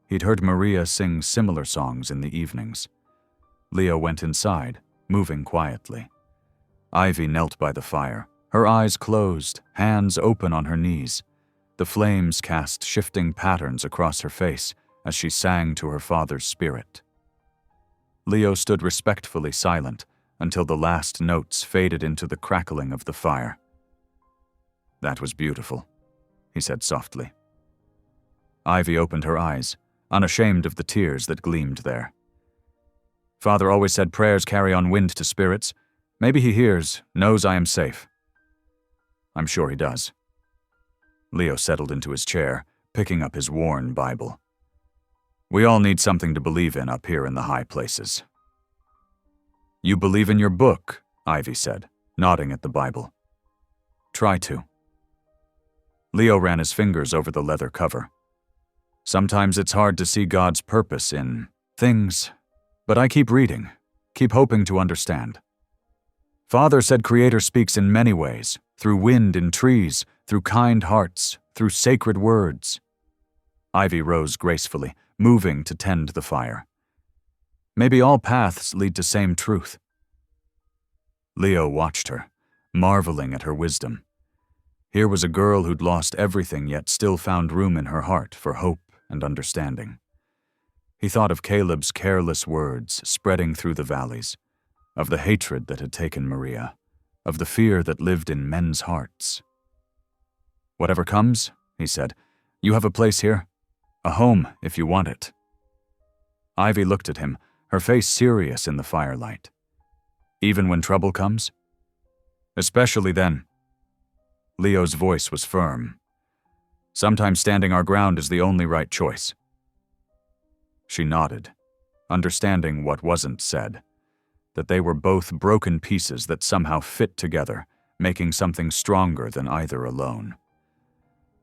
He'd heard Maria sing similar songs in the evenings. Leo went inside, moving quietly. Ivy knelt by the fire, her eyes closed, hands open on her knees. The flames cast shifting patterns across her face as she sang to her father's spirit. Leo stood respectfully silent until the last notes faded into the crackling of the fire. "That was beautiful," he said softly. Ivy opened her eyes, unashamed of the tears that gleamed there. "Father always said prayers carry on wind to spirits. Maybe he hears, knows I am safe." "I'm sure he does." Leo settled into his chair, picking up his worn Bible. "We all need something to believe in up here in the high places." "You believe in your book," Ivy said, nodding at the Bible. "Try to." Leo ran his fingers over the leather cover. "Sometimes it's hard to see God's purpose in things, but I keep reading, keep hoping to understand. Father said Creator speaks in many ways, through wind in trees, through kind hearts, through sacred words." Ivy rose gracefully, moving to tend the fire. "Maybe all paths lead to same truth." Leo watched her, marveling at her wisdom. Here was a girl who'd lost everything yet still found room in her heart for hope and understanding. He thought of Caleb's careless words spreading through the valleys, of the hatred that had taken Maria, of the fear that lived in men's hearts. "Whatever comes," he said, "you have a place here, a home if you want it." Ivy looked at him, her face serious in the firelight. "Even when trouble comes?" "Especially then." Leo's voice was firm. "Sometimes standing our ground is the only right choice." She nodded, understanding what wasn't said, that they were both broken pieces that somehow fit together, making something stronger than either alone.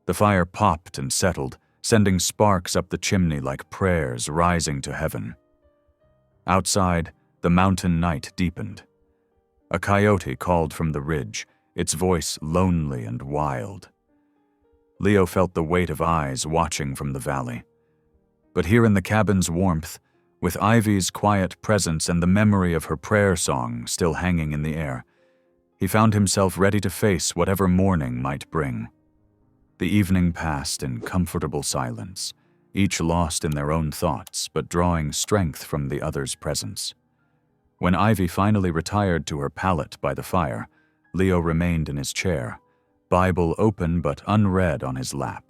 The fire popped and settled, sending sparks up the chimney like prayers rising to heaven. Outside, the mountain night deepened. A coyote called from the ridge, its voice lonely and wild. Leo felt the weight of eyes watching from the valley. But here in the cabin's warmth, With Ivy's quiet presence and the memory of her prayer song still hanging in the air, he found himself ready to face whatever morning might bring. The evening passed in comfortable silence, each lost in their own thoughts but drawing strength from the other's presence. When Ivy finally retired to her pallet by the fire, Leo remained in his chair, Bible open but unread on his lap,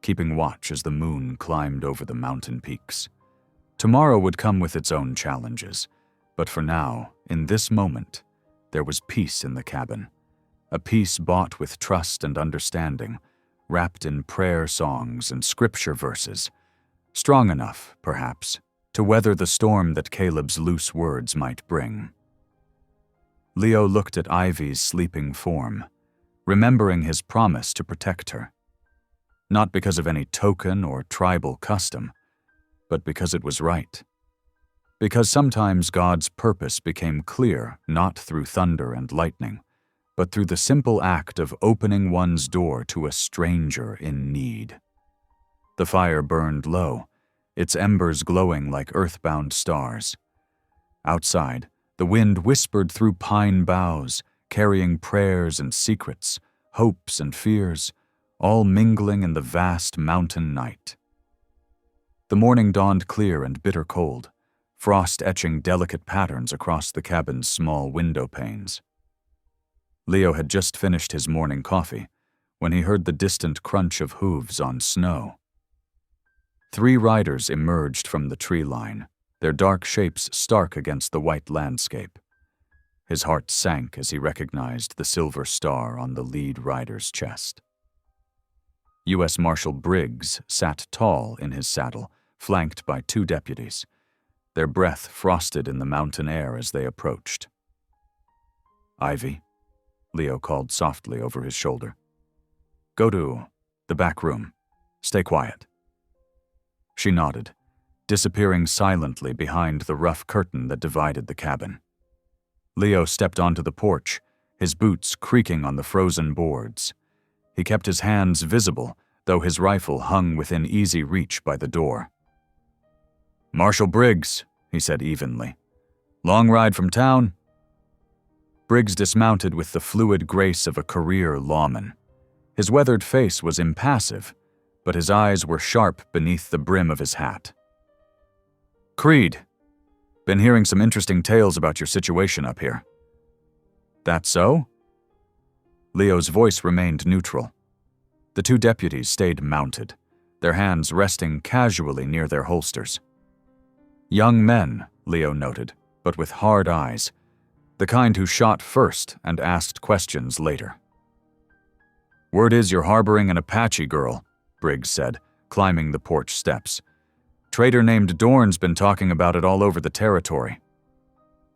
keeping watch as the moon climbed over the mountain peaks. Tomorrow would come with its own challenges, but for now, in this moment, there was peace in the cabin, a peace bought with trust and understanding, wrapped in prayer songs and scripture verses, strong enough, perhaps, to weather the storm that Caleb's loose words might bring. Leo looked at Ivy's sleeping form, remembering his promise to protect her, not because of any token or tribal custom, but because it was right. Because sometimes God's purpose became clear not through thunder and lightning, but through the simple act of opening one's door to a stranger in need. The fire burned low, its embers glowing like earthbound stars. Outside, the wind whispered through pine boughs, carrying prayers and secrets, hopes and fears, all mingling in the vast mountain night. The morning dawned clear and bitter cold, frost etching delicate patterns across the cabin's small window panes. Leo had just finished his morning coffee when he heard the distant crunch of hooves on snow. 3 riders emerged from the tree line, their dark shapes stark against the white landscape. His heart sank as he recognized the silver star on the lead rider's chest. U.S. Marshal Briggs sat tall in his saddle, flanked by 2 deputies, their breath frosted in the mountain air as they approached. "Ivy," Leo called softly over his shoulder. "Go to the back room. Stay quiet." She nodded, disappearing silently behind the rough curtain that divided the cabin. Leo stepped onto the porch, his boots creaking on the frozen boards. He kept his hands visible, though his rifle hung within easy reach by the door. "Marshal Briggs," he said evenly. "Long ride from town?" Briggs dismounted with the fluid grace of a career lawman. His weathered face was impassive, but his eyes were sharp beneath the brim of his hat. "Creed, been hearing some interesting tales about your situation up here." "That so?" Leo's voice remained neutral. The 2 deputies stayed mounted, their hands resting casually near their holsters. Young men, Leo noted, but with hard eyes, the kind who shot first and asked questions later. "Word is you're harboring an Apache girl," Briggs said, climbing the porch steps. "Trader named Dorn's been talking about it all over the territory.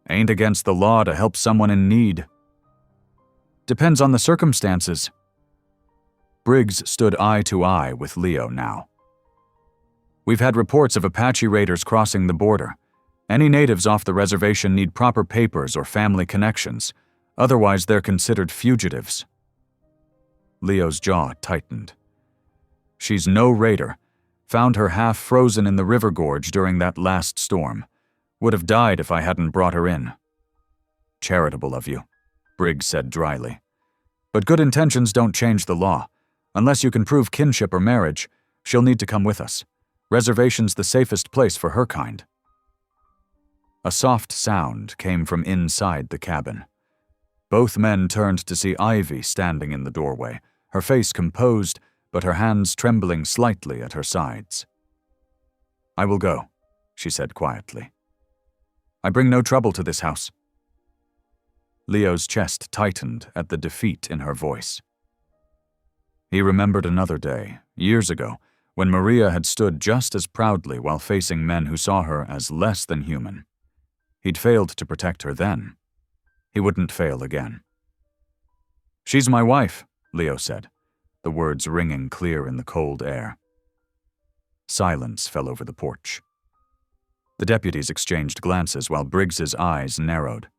Ain't against the law to help someone in need." "Depends on the circumstances." Briggs stood eye to eye with Leo now. "We've had reports of Apache raiders crossing the border. Any natives off the reservation need proper papers or family connections, otherwise they're considered fugitives." Leo's jaw tightened. "She's no raider. Found her half frozen in the river gorge during that last storm. Would have died if I hadn't brought her in." "Charitable of you," Briggs said dryly. "But good intentions don't change the law. Unless you can prove kinship or marriage, she'll need to come with us. Reservation's the safest place for her kind." A soft sound came from inside the cabin. Both men turned to see Ivy standing in the doorway, her face composed, but her hands trembling slightly at her sides. "I will go," she said quietly. "I bring no trouble to this house." Leo's chest tightened at the defeat in her voice. He remembered another day, years ago, when Maria had stood just as proudly while facing men who saw her as less than human. He'd failed to protect her then. He wouldn't fail again. "She's my wife," Leo said, the words ringing clear in the cold air. Silence fell over the porch. The deputies exchanged glances while Briggs's eyes narrowed.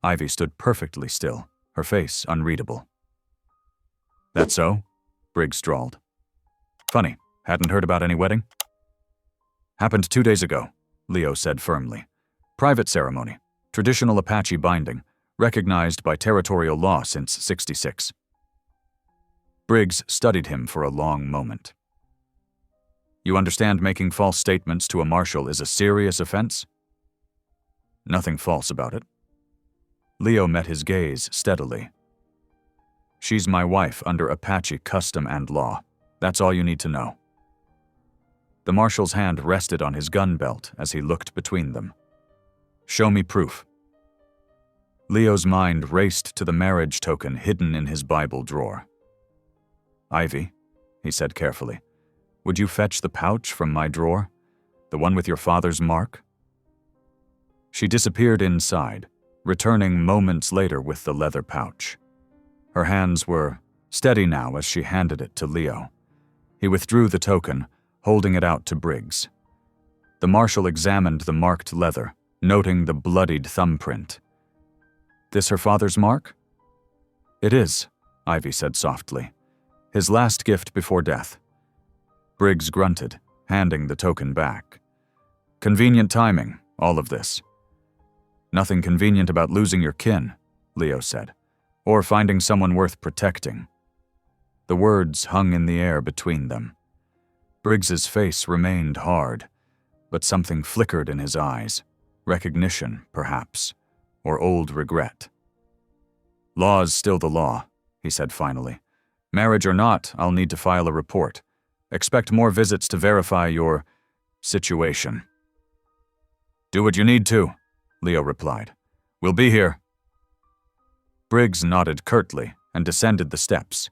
Ivy stood perfectly still, her face unreadable. "That so?" Briggs drawled. "Funny, hadn't heard about any wedding?" "Happened 2 days ago," Leo said firmly. Private ceremony. Traditional Apache binding, recognized by territorial law since '66. Briggs studied him for a long moment. You understand making false statements to a marshal is a serious offense? Nothing false about it. Leo met his gaze steadily. She's my wife under Apache custom and law. That's all you need to know. The marshal's hand rested on his gun belt as he looked between them. Show me proof. Leo's mind raced to the marriage token hidden in his Bible drawer. Ivy, he said carefully, would you fetch the pouch from my drawer? The one with your father's mark? She disappeared inside, returning moments later with the leather pouch. Her hands were steady now as she handed it to Leo. He withdrew the token, holding it out to Briggs. The marshal examined the marked leather, noting the bloodied thumbprint. This her father's mark? It is, Ivy said softly. His last gift before death. Briggs grunted, handing the token back. Convenient timing, all of this. Nothing convenient about losing your kin, Leo said, or finding someone worth protecting. The words hung in the air between them. Briggs's face remained hard, but something flickered in his eyes. Recognition, perhaps, or old regret. Law's still the law, he said finally. Marriage or not, I'll need to file a report. Expect more visits to verify your situation. Do what you need to, Leo replied. We'll be here. Briggs nodded curtly and descended the steps.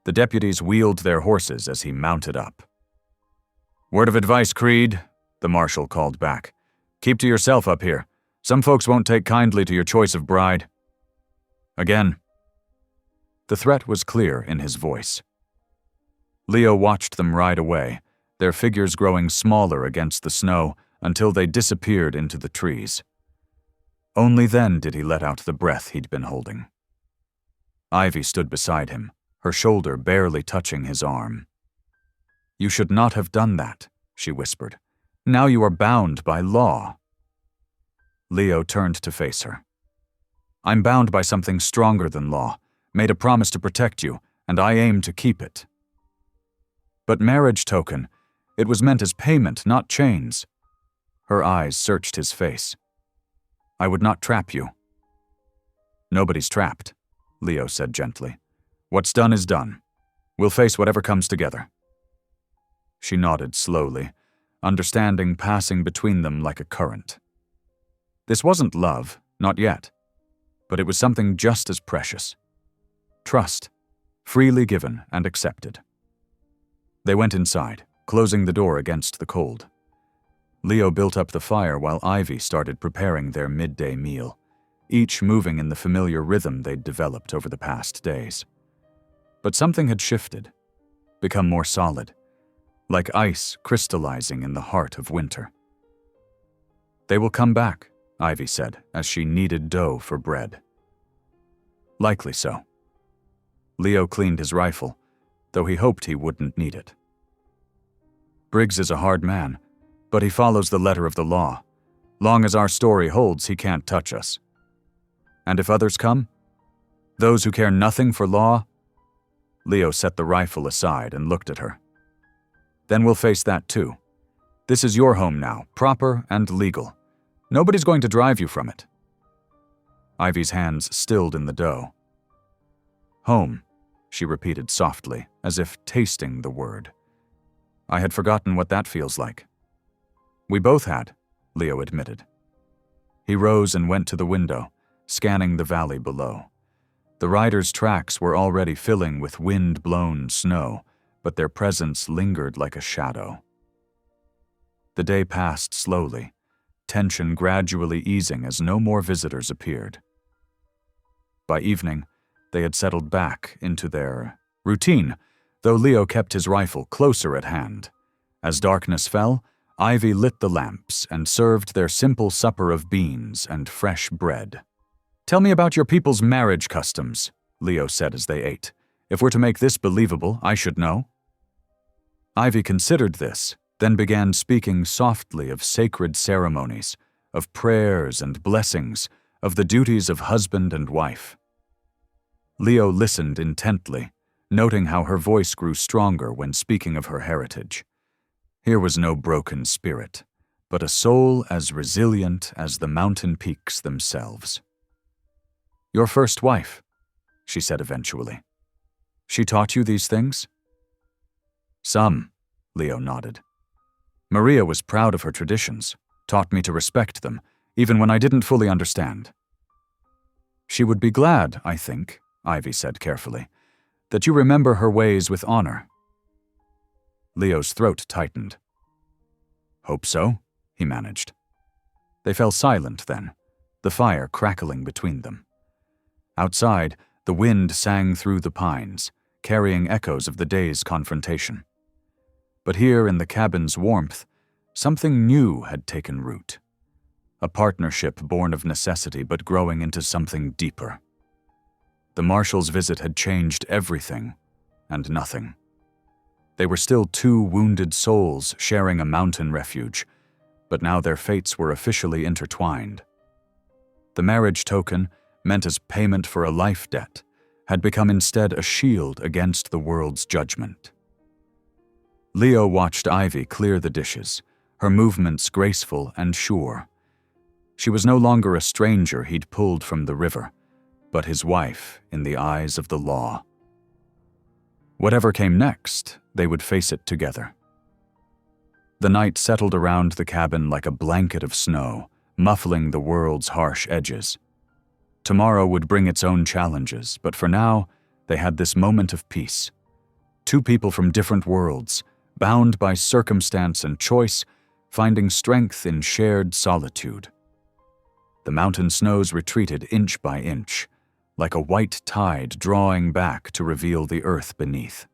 The deputies wheeled their horses as he mounted up. Word of advice, Creed, the marshal called back. Keep to yourself up here. Some folks won't take kindly to your choice of bride. Again. The threat was clear in his voice. Leo watched them ride away, their figures growing smaller against the snow until they disappeared into the trees. Only then did he let out the breath he'd been holding. Ivy stood beside him, her shoulder barely touching his arm. You should not have done that, she whispered. Now you are bound by law. Leo turned to face her. I'm bound by something stronger than law, made a promise to protect you, and I aim to keep it. But marriage token, it was meant as payment, not chains. Her eyes searched his face. I would not trap you. Nobody's trapped, Leo said gently. What's done is done. We'll face whatever comes together. She nodded slowly, understanding passing between them like a current. This wasn't love, not yet, but it was something just as precious. Trust, freely given and accepted. They went inside, closing the door against the cold. Leo built up the fire while Ivy started preparing their midday meal, each moving in the familiar rhythm they'd developed over the past days. But something had shifted, become more solid, like ice crystallizing in the heart of winter. They will come back, Ivy said, as she kneaded dough for bread. Likely so. Leo cleaned his rifle, though he hoped he wouldn't need it. Briggs is a hard man, but he follows the letter of the law. Long as our story holds, he can't touch us. And if others come? Those who care nothing for law? Leo set the rifle aside and looked at her. Then we'll face that too. This is your home now, proper and legal. Nobody's going to drive you from it. Ivy's hands stilled in the dough. Home, she repeated softly, as if tasting the word. I had forgotten what that feels like. We both had, Leo admitted. He rose and went to the window, scanning the valley below. The riders' tracks were already filling with wind-blown snow, but their presence lingered like a shadow. The day passed slowly, tension gradually easing as no more visitors appeared. By evening, they had settled back into their routine, though Leo kept his rifle closer at hand. As darkness fell, Ivy lit the lamps and served their simple supper of beans and fresh bread. Tell me about your people's marriage customs, Leo said as they ate. If we're to make this believable, I should know. Ivy considered this, then began speaking softly of sacred ceremonies, of prayers and blessings, of the duties of husband and wife. Leo listened intently, noting how her voice grew stronger when speaking of her heritage. Here was no broken spirit, but a soul as resilient as the mountain peaks themselves. "Your first wife," she said eventually. "She taught you these things?" "Some," Leo nodded. "Maria was proud of her traditions, taught me to respect them, even when I didn't fully understand." "She would be glad, I think," Ivy said carefully, "that you remember her ways with honor." Leo's throat tightened. "Hope so," he managed. They fell silent then, the fire crackling between them. Outside, the wind sang through the pines, carrying echoes of the day's confrontation. But here in the cabin's warmth, something new had taken root. A partnership born of necessity but growing into something deeper. The marshal's visit had changed everything and nothing. They were still two wounded souls sharing a mountain refuge, but now their fates were officially intertwined. The marriage token, meant as payment for a life debt, had become instead a shield against the world's judgment. Leo watched Ivy clear the dishes, her movements graceful and sure. She was no longer a stranger he'd pulled from the river, but his wife in the eyes of the law. Whatever came next, they would face it together. The night settled around the cabin like a blanket of snow, muffling the world's harsh edges. Tomorrow would bring its own challenges, but for now, they had this moment of peace. Two people from different worlds, bound by circumstance and choice, finding strength in shared solitude. The mountain snows retreated inch by inch, like a white tide drawing back to reveal the earth beneath.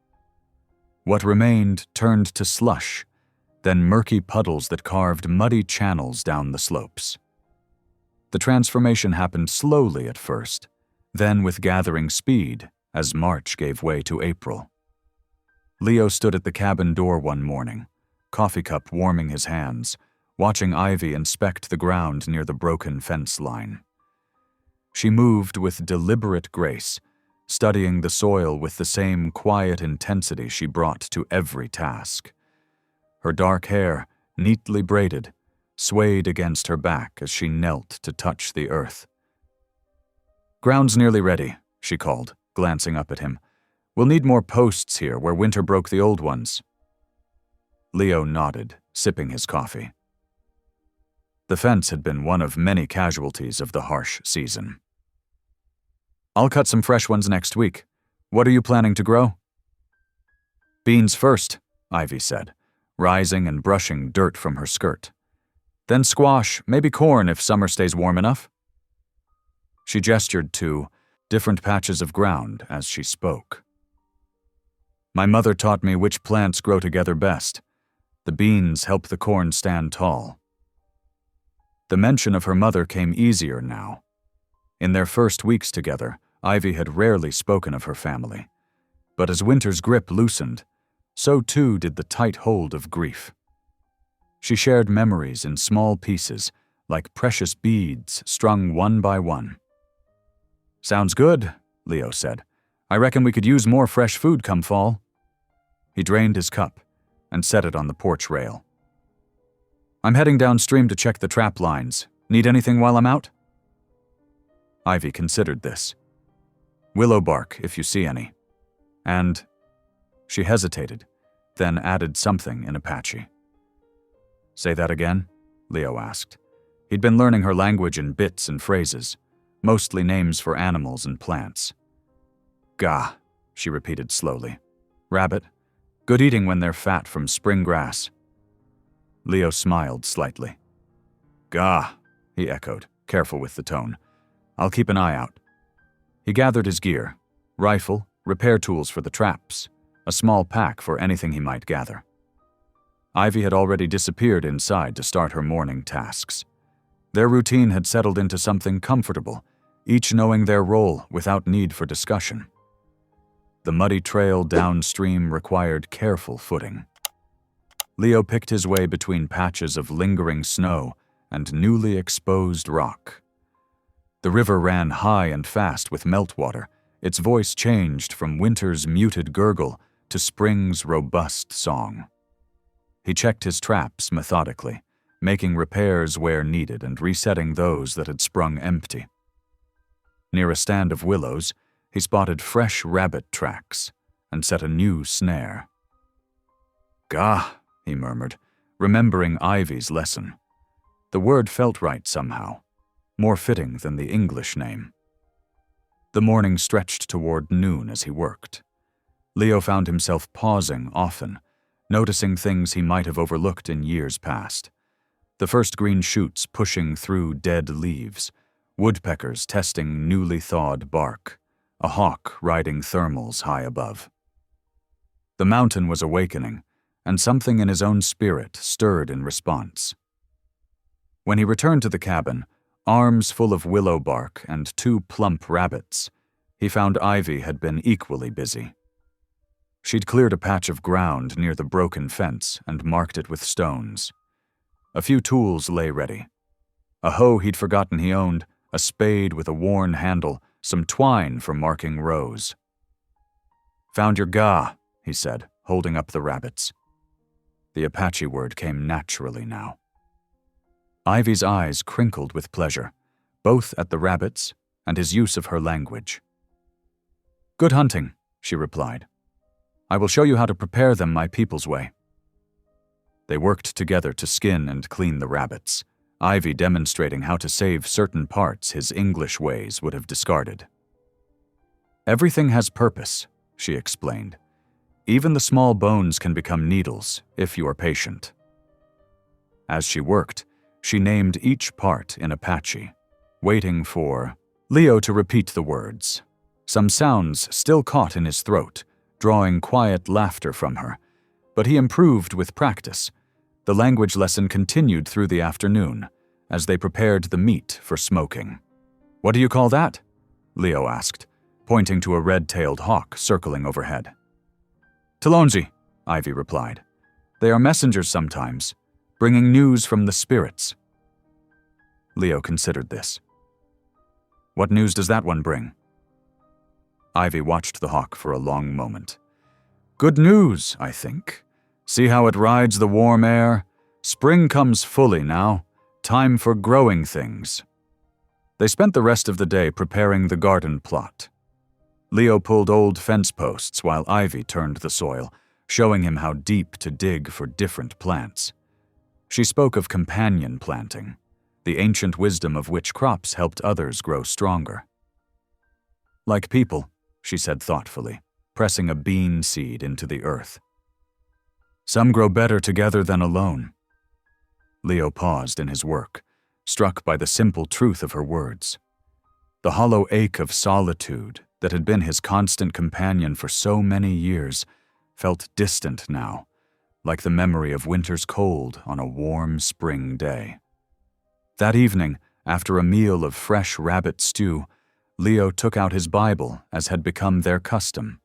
What remained turned to slush, then murky puddles that carved muddy channels down the slopes. The transformation happened slowly at first, then with gathering speed as March gave way to April. Leo stood at the cabin door one morning, coffee cup warming his hands, watching Ivy inspect the ground near the broken fence line. She moved with deliberate grace, studying the soil with the same quiet intensity she brought to every task. Her dark hair, neatly braided, swayed against her back as she knelt to touch the earth. "Ground's nearly ready," she called, glancing up at him. "We'll need more posts here where winter broke the old ones." Leo nodded, sipping his coffee. The fence had been one of many casualties of the harsh season. "I'll cut some fresh ones next week. What are you planning to grow?" "Beans first," Ivy said, rising and brushing dirt from her skirt. "Then squash, maybe corn if summer stays warm enough." She gestured to different patches of ground as she spoke. "My mother taught me which plants grow together best. The beans help the corn stand tall." The mention of her mother came easier now. In their first weeks together, Ivy had rarely spoken of her family. But as winter's grip loosened, so too did the tight hold of grief. She shared memories in small pieces, like precious beads strung one by one. "Sounds good," Leo said. "I reckon we could use more fresh food come fall." He drained his cup and set it on the porch rail. "I'm heading downstream to check the trap lines. Need anything while I'm out?" Ivy considered this. "Willow bark, if you see any. And—" She hesitated, then added something in Apache. "Say that again?" Leo asked. He'd been learning her language in bits and phrases, mostly names for animals and plants. "Gah," she repeated slowly. "Rabbit. Good eating when they're fat from spring grass." Leo smiled slightly. "Gah," he echoed, careful with the tone. "I'll keep an eye out." He gathered his gear, rifle, repair tools for the traps, a small pack for anything he might gather. Ivy had already disappeared inside to start her morning tasks. Their routine had settled into something comfortable, each knowing their role without need for discussion. The muddy trail downstream required careful footing. Leo picked his way between patches of lingering snow and newly exposed rock. The river ran high and fast with meltwater. Its voice changed from winter's muted gurgle to spring's robust song. He checked his traps methodically, making repairs where needed and resetting those that had sprung empty. Near a stand of willows, he spotted fresh rabbit tracks and set a new snare. "Gah," he murmured, remembering Ivy's lesson. The word felt right somehow, more fitting than the English name. The morning stretched toward noon as he worked. Leo found himself pausing often, noticing things he might have overlooked in years past. The first green shoots pushing through dead leaves, woodpeckers testing newly thawed bark, a hawk riding thermals high above. The mountain was awakening, and something in his own spirit stirred in response. When he returned to the cabin, arms full of willow bark and 2 plump rabbits, he found Ivy had been equally busy. She'd cleared a patch of ground near the broken fence and marked it with stones. A few tools lay ready. A hoe he'd forgotten he owned, a spade with a worn handle, some twine for marking rows. "Found your gah," he said, holding up the rabbits. The Apache word came naturally now. Ivy's eyes crinkled with pleasure, both at the rabbits and his use of her language. "Good hunting," she replied. "I will show you how to prepare them my people's way." They worked together to skin and clean the rabbits, Ivy demonstrating how to save certain parts his English ways would have discarded. "Everything has purpose," she explained. "Even the small bones can become needles if you are patient." As she worked, she named each part in Apache, waiting for Leo to repeat the words. Some sounds still caught in his throat, drawing quiet laughter from her, but he improved with practice. The language lesson continued through the afternoon, as they prepared the meat for smoking. "What do you call that?" Leo asked, pointing to a red-tailed hawk circling overhead. "Talonji," Ivy replied. "They are messengers sometimes, bringing news from the spirits." Leo considered this. "What news does that one bring?" Ivy watched the hawk for a long moment. "Good news, I think. See how it rides the warm air? Spring comes fully now. Time for growing things." They spent the rest of the day preparing the garden plot. Leo pulled old fence posts while Ivy turned the soil, showing him how deep to dig for different plants. She spoke of companion planting, the ancient wisdom of which crops helped others grow stronger. "Like people," she said thoughtfully, pressing a bean seed into the earth. "Some grow better together than alone." Leo paused in his work, struck by the simple truth of her words. The hollow ache of solitude that had been his constant companion for so many years felt distant now, like the memory of winter's cold on a warm spring day. That evening, after a meal of fresh rabbit stew, Leo took out his Bible as had become their custom.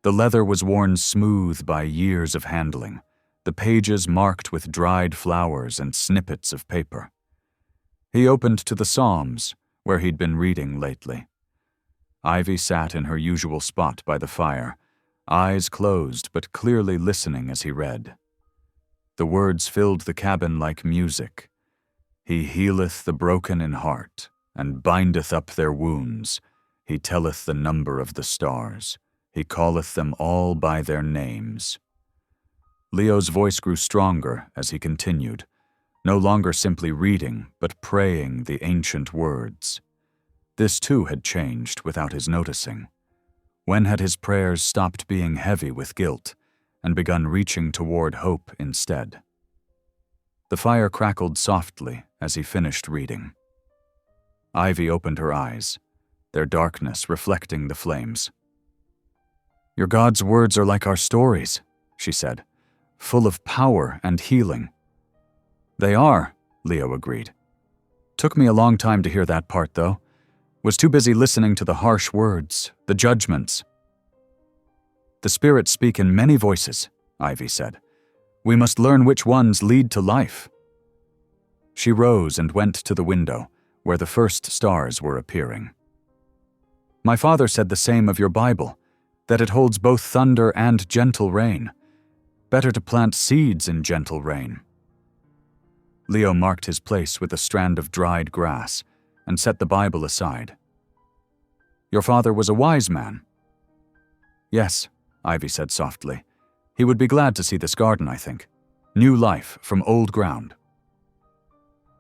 The leather was worn smooth by years of handling, the pages marked with dried flowers and snippets of paper. He opened to the Psalms, where he'd been reading lately. Ivy sat in her usual spot by the fire, eyes closed but clearly listening as he read. The words filled the cabin like music. "He healeth the broken in heart, and bindeth up their wounds. He telleth the number of the stars. He calleth them all by their names." Leo's voice grew stronger as he continued, no longer simply reading, but praying the ancient words. This too had changed without his noticing. When had his prayers stopped being heavy with guilt and begun reaching toward hope instead? The fire crackled softly as he finished reading. Ivy opened her eyes, their darkness reflecting the flames. "Your God's words are like our stories," she said, "full of power and healing." "They are," Leo agreed. "Took me a long time to hear that part, though. Was too busy listening to the harsh words, the judgments." "The spirits speak in many voices," Ivy said. We must learn which ones lead to life." She rose and went to the window, where the first stars were appearing. "My father said the same of your Bible, that it holds both thunder and gentle rain. Better to plant seeds in gentle rain." Leo marked his place with a strand of dried grass and set the Bible aside. "Your father was a wise man." "Yes," Ivy said softly. "He would be glad to see this garden, I think. New life from old ground."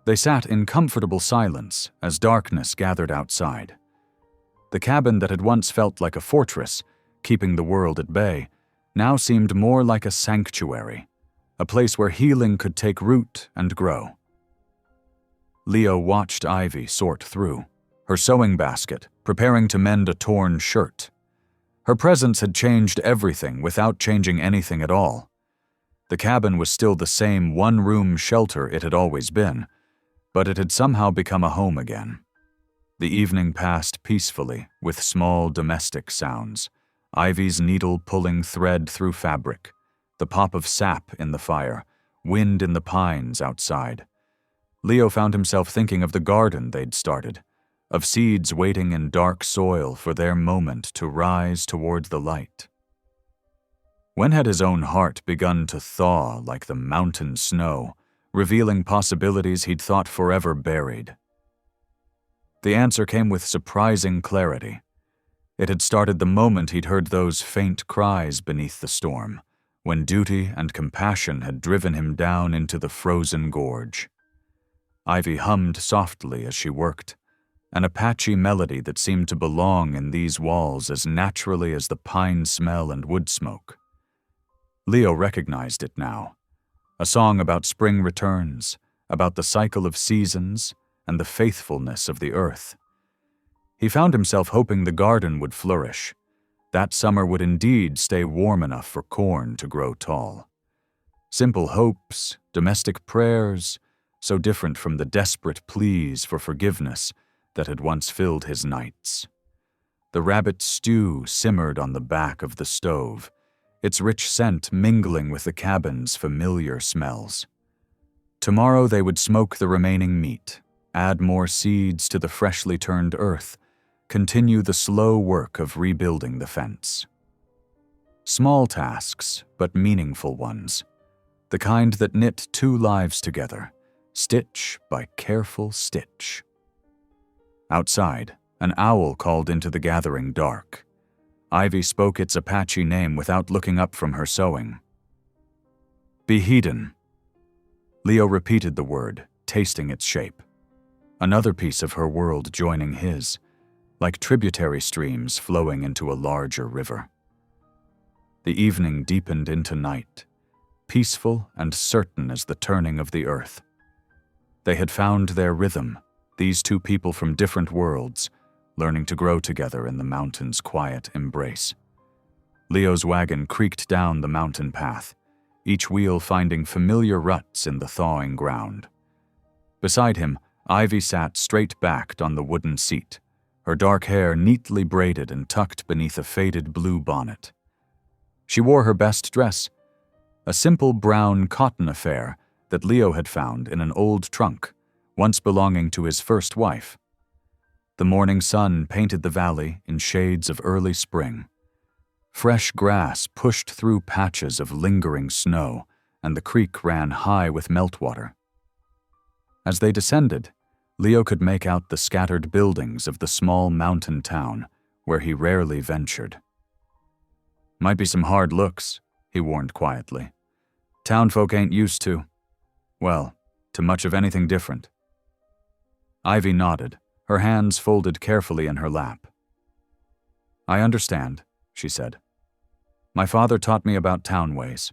They sat in comfortable silence as darkness gathered outside. The cabin that had once felt like a fortress, keeping the world at bay, now seemed more like a sanctuary, a place where healing could take root and grow. Leo watched Ivy sort through, her sewing basket, preparing to mend a torn shirt. Her presence had changed everything without changing anything at all. The cabin was still the same one-room shelter it had always been, but it had somehow become a home again. The evening passed peacefully with small domestic sounds, Ivy's needle pulling thread through fabric, the pop of sap in the fire, wind in the pines outside. Leo found himself thinking of the garden they'd started, of seeds waiting in dark soil for their moment to rise toward the light. When had his own heart begun to thaw like the mountain snow, revealing possibilities he'd thought forever buried? The answer came with surprising clarity. It had started the moment he'd heard those faint cries beneath the storm, when duty and compassion had driven him down into the frozen gorge. Ivy hummed softly as she worked, an Apache melody that seemed to belong in these walls as naturally as the pine smell and wood smoke. Leo recognized it now, a song about spring returns, about the cycle of seasons and the faithfulness of the earth. He found himself hoping the garden would flourish. That summer would indeed stay warm enough for corn to grow tall. Simple hopes, domestic prayers, so different from the desperate pleas for forgiveness that had once filled his nights. The rabbit stew simmered on the back of the stove, its rich scent mingling with the cabin's familiar smells. Tomorrow they would smoke the remaining meat, add more seeds to the freshly turned earth, continue the slow work of rebuilding the fence. Small tasks, but meaningful ones, the kind that knit two lives together, stitch by careful stitch. Outside, an owl called into the gathering dark. Ivy spoke its Apache name without looking up from her sewing. Behedon. Leo repeated the word, tasting its shape. Another piece of her world joining his, like tributary streams flowing into a larger river. The evening deepened into night, peaceful and certain as the turning of the earth. They had found their rhythm, these two people from different worlds, learning to grow together in the mountain's quiet embrace. Leo's wagon creaked down the mountain path, each wheel finding familiar ruts in the thawing ground. Beside him, Ivy sat straight-backed on the wooden seat, her dark hair neatly braided and tucked beneath a faded blue bonnet. She wore her best dress, a simple brown cotton affair that Leo had found in an old trunk, once belonging to his first wife. The morning sun painted the valley in shades of early spring. Fresh grass pushed through patches of lingering snow, and the creek ran high with meltwater. As they descended, Leo could make out the scattered buildings of the small mountain town where he rarely ventured. "Might be some hard looks," he warned quietly. "Townfolk ain't used to, well, to much of anything different." Ivy nodded, her hands folded carefully in her lap. "I understand," she said. "My father taught me about town ways."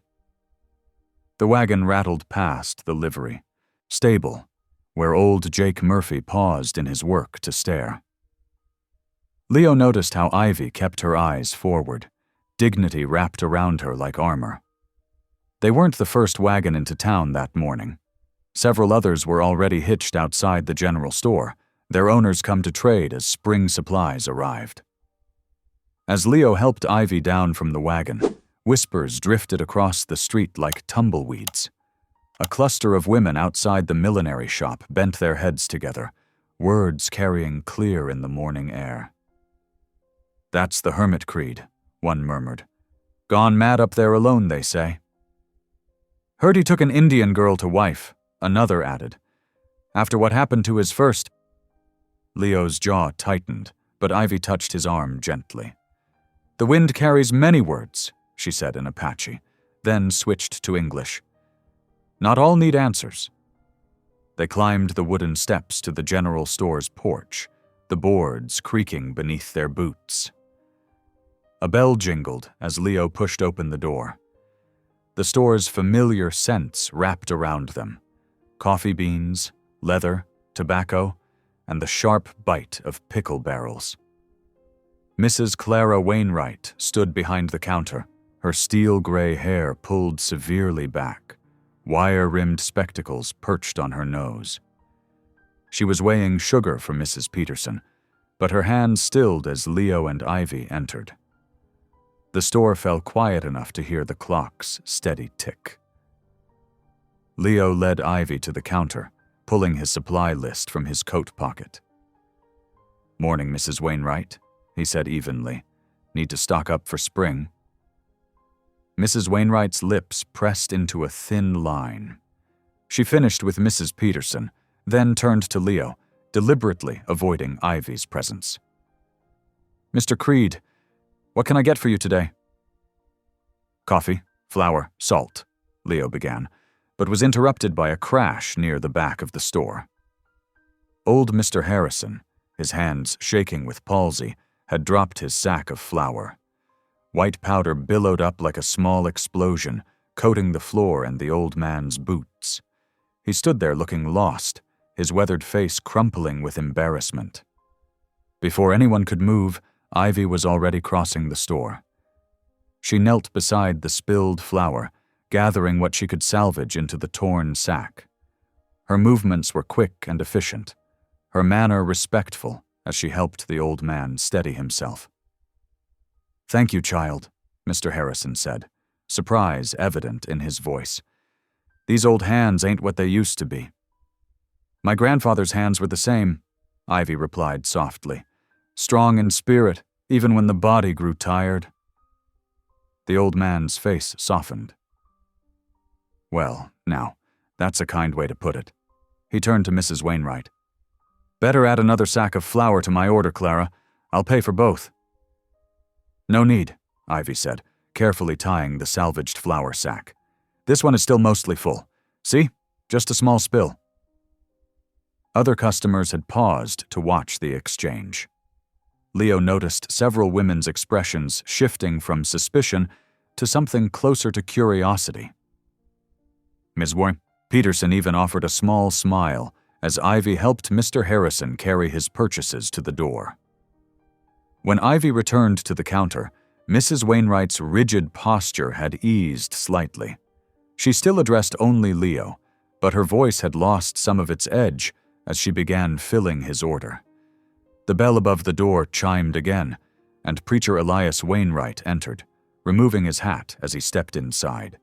The wagon rattled past the livery, stable, where old Jake Murphy paused in his work to stare. Leo noticed how Ivy kept her eyes forward, dignity wrapped around her like armor. They weren't the first wagon into town that morning. Several others were already hitched outside the general store, their owners come to trade as spring supplies arrived. As Leo helped Ivy down from the wagon, Whispers drifted across the street like tumbleweeds. A cluster of women outside the millinery shop bent their heads together, words carrying clear in the morning air. "That's the hermit creed," one murmured. "Gone mad up there alone, they say." "Heard he took an Indian girl to wife," another added. "After what happened to his first—" Leo's jaw tightened, but Ivy touched his arm gently. "The wind carries many words," she said in Apache, then switched to English. "Not all need answers." They climbed the wooden steps to the general store's porch, the boards creaking beneath their boots. A bell jingled as Leo pushed open the door. The store's familiar scents wrapped around them: coffee beans, leather, tobacco, and the sharp bite of pickle barrels. Mrs. Clara Wainwright stood behind the counter, her steel-gray hair pulled severely back, wire-rimmed spectacles perched on her nose. She was weighing sugar for Mrs. Peterson, but her hand stilled as Leo and Ivy entered. The store fell quiet enough to hear the clock's steady tick. Leo led Ivy to the counter, pulling his supply list from his coat pocket. "Morning, Mrs. Wainwright," he said evenly. "Need to stock up for spring." Mrs. Wainwright's lips pressed into a thin line. She finished with Mrs. Peterson, then turned to Leo, deliberately avoiding Ivy's presence. "Mr. Creed, what can I get for you today?" "Coffee, flour, salt," Leo began, but was interrupted by a crash near the back of the store. Old Mr. Harrison, his hands shaking with palsy, had dropped his sack of flour. White powder billowed up like a small explosion, coating the floor and the old man's boots. He stood there looking lost, his weathered face crumpling with embarrassment. Before anyone could move, Ivy was already crossing the store. She knelt beside the spilled flour, gathering what she could salvage into the torn sack. Her movements were quick and efficient, her manner respectful as she helped the old man steady himself. "Thank you, child," Mr. Harrison said, surprise evident in his voice. "These old hands ain't what they used to be." "My grandfather's hands were the same," Ivy replied softly. "Strong in spirit, even when the body grew tired." The old man's face softened. "Well, now, that's a kind way to put it." He turned to Mrs. Wainwright. "Better add another sack of flour to my order, Clara. I'll pay for both." "No need," Ivy said, carefully tying the salvaged flour sack. "This one is still mostly full. See? Just a small spill." Other customers had paused to watch the exchange. Leo noticed several women's expressions shifting from suspicion to something closer to curiosity. Ms. Peterson even offered a small smile as Ivy helped Mr. Harrison carry his purchases to the door. When Ivy returned to the counter, Mrs. Wainwright's rigid posture had eased slightly. She still addressed only Leo, but her voice had lost some of its edge as she began filling his order. The bell above the door chimed again, and Preacher Elias Wainwright entered, removing his hat as he stepped inside.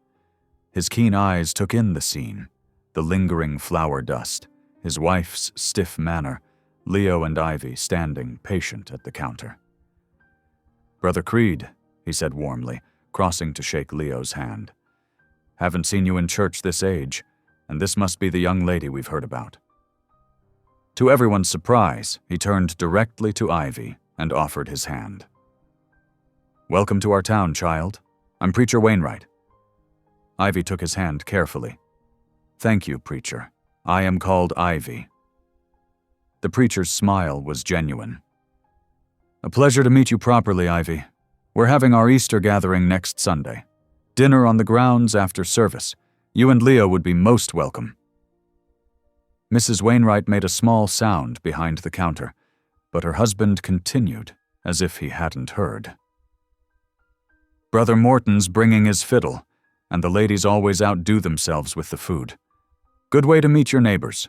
His keen eyes took in the scene, the lingering flour dust, his wife's stiff manner, Leo and Ivy standing patient at the counter. "Brother Creed," he said warmly, crossing to shake Leo's hand. "Haven't seen you in church this age, and this must be the young lady we've heard about." To everyone's surprise, he turned directly to Ivy and offered his hand. "Welcome to our town, child. I'm Preacher Wainwright." Ivy took his hand carefully. "Thank you, Preacher. I am called Ivy." The preacher's smile was genuine. "A pleasure to meet you properly, Ivy. We're having our Easter gathering next Sunday. Dinner on the grounds after service. You and Leo would be most welcome." Mrs. Wainwright made a small sound behind the counter, but her husband continued, as if he hadn't heard. "Brother Morton's bringing his fiddle, and the ladies always outdo themselves with the food. Good way to meet your neighbors."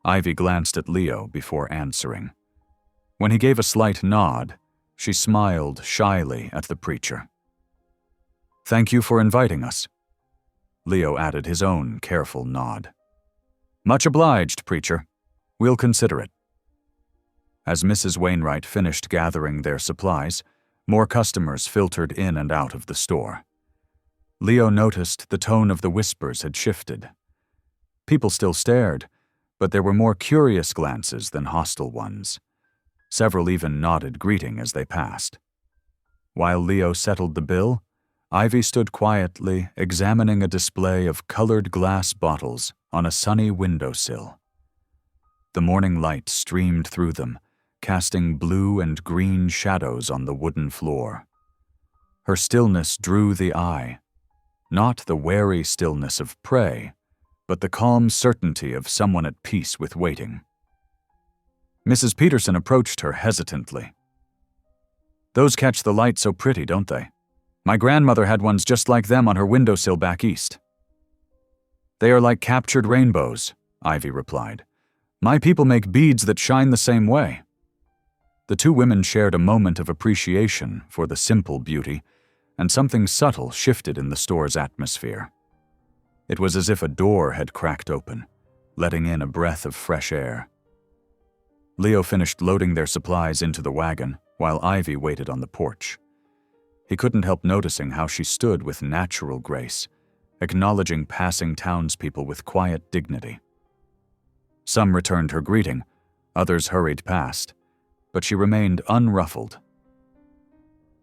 Ivy glanced at Leo before answering. When he gave a slight nod, she smiled shyly at the preacher. Thank you for inviting us." Leo added his own careful nod. "Much obliged, preacher. We'll consider it." As Mrs. Wainwright finished gathering their supplies, more customers filtered in and out of the store. Leo noticed the tone of the whispers had shifted. People still stared, but there were more curious glances than hostile ones. Several even nodded greeting as they passed. While Leo settled the bill, Ivy stood quietly examining a display of colored glass bottles on a sunny windowsill. The morning light streamed through them, casting blue and green shadows on the wooden floor. Her stillness drew the eye, not the wary stillness of prey, but the calm certainty of someone at peace with waiting. Mrs. Peterson approached her hesitantly. "Those catch the light so pretty, don't they? My grandmother had ones just like them on her windowsill back east." "They are like captured rainbows," Ivy replied. "My people make beads that shine the same way." The two women shared a moment of appreciation for the simple beauty, and something subtle shifted in the store's atmosphere. It was as if a door had cracked open, letting in a breath of fresh air. Leo finished loading their supplies into the wagon, while Ivy waited on the porch. He couldn't help noticing how she stood with natural grace, acknowledging passing townspeople with quiet dignity. Some returned her greeting, others hurried past, but she remained unruffled.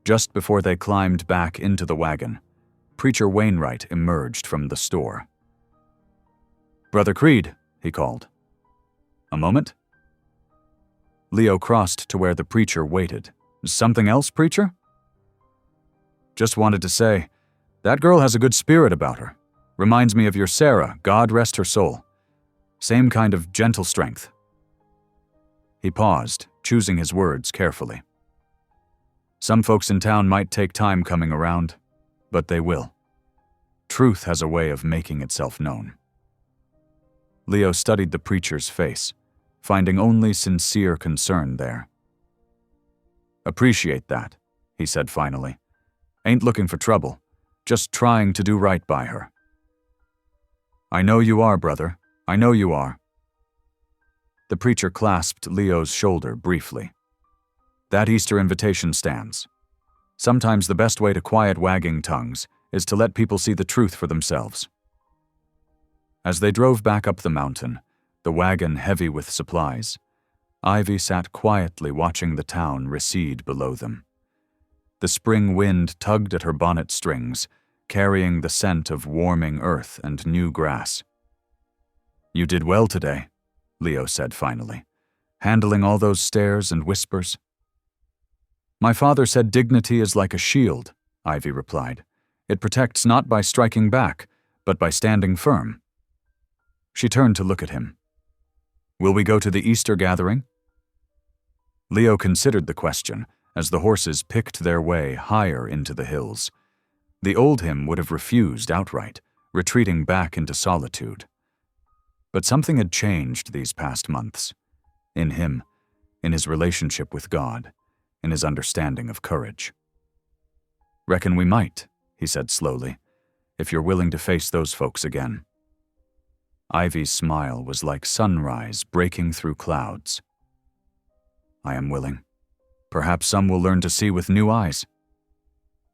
Just before they climbed back into the wagon, Preacher Wainwright emerged from the store. "Brother Creed," he called. "A moment?" Leo crossed to where the preacher waited. "Something else, preacher?" "Just wanted to say, that girl has a good spirit about her. Reminds me of your Sarah, God rest her soul. Same kind of gentle strength." He paused, choosing his words carefully. "Some folks in town might take time coming around, but they will. Truth has a way of making itself known." Leo studied the preacher's face, finding only sincere concern there. "Appreciate that," he said finally. "Ain't looking for trouble, just trying to do right by her." "I know you are, brother. I know you are." The preacher clasped Leo's shoulder briefly. "That Easter invitation stands. Sometimes the best way to quiet wagging tongues is to let people see the truth for themselves." As they drove back up the mountain, the wagon heavy with supplies, Ivy sat quietly watching the town recede below them. The spring wind tugged at her bonnet strings, carrying the scent of warming earth and new grass. "You did well today," Leo said finally, "handling all those stares and whispers." "My father said dignity is like a shield," Ivy replied. "It protects not by striking back, but by standing firm." She turned to look at him. "Will we go to the Easter gathering?" Leo considered the question as the horses picked their way higher into the hills. The old him would have refused outright, retreating back into solitude. But something had changed these past months. In him, in his relationship with God, in his understanding of courage. "Reckon we might," he said slowly, "if you're willing to face those folks again." Ivy's smile was like sunrise breaking through clouds. "I am willing. Perhaps some will learn to see with new eyes."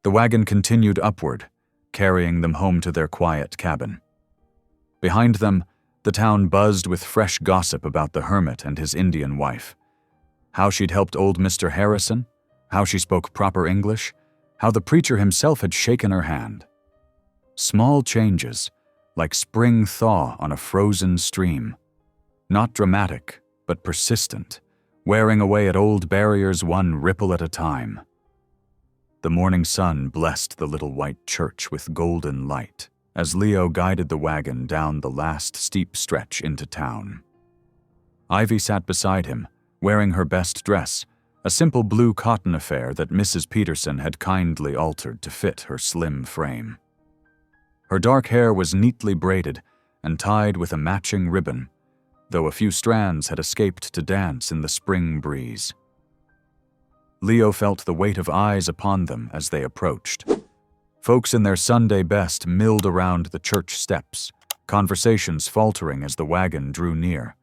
The wagon continued upward, carrying them home to their quiet cabin. Behind them, the town buzzed with fresh gossip about the hermit and his Indian wife. How she'd helped old Mr. Harrison, how she spoke proper English, how the preacher himself had shaken her hand. Small changes, like spring thaw on a frozen stream. Not dramatic, but persistent, wearing away at old barriers one ripple at a time. The morning sun blessed the little white church with golden light as Leo guided the wagon down the last steep stretch into town. Ivy sat beside him, wearing her best dress, a simple blue cotton affair that Mrs. Peterson had kindly altered to fit her slim frame. Her dark hair was neatly braided and tied with a matching ribbon, though a few strands had escaped to dance in the spring breeze. Leo felt the weight of eyes upon them as they approached. Folks in their Sunday best milled around the church steps, conversations faltering as the wagon drew near.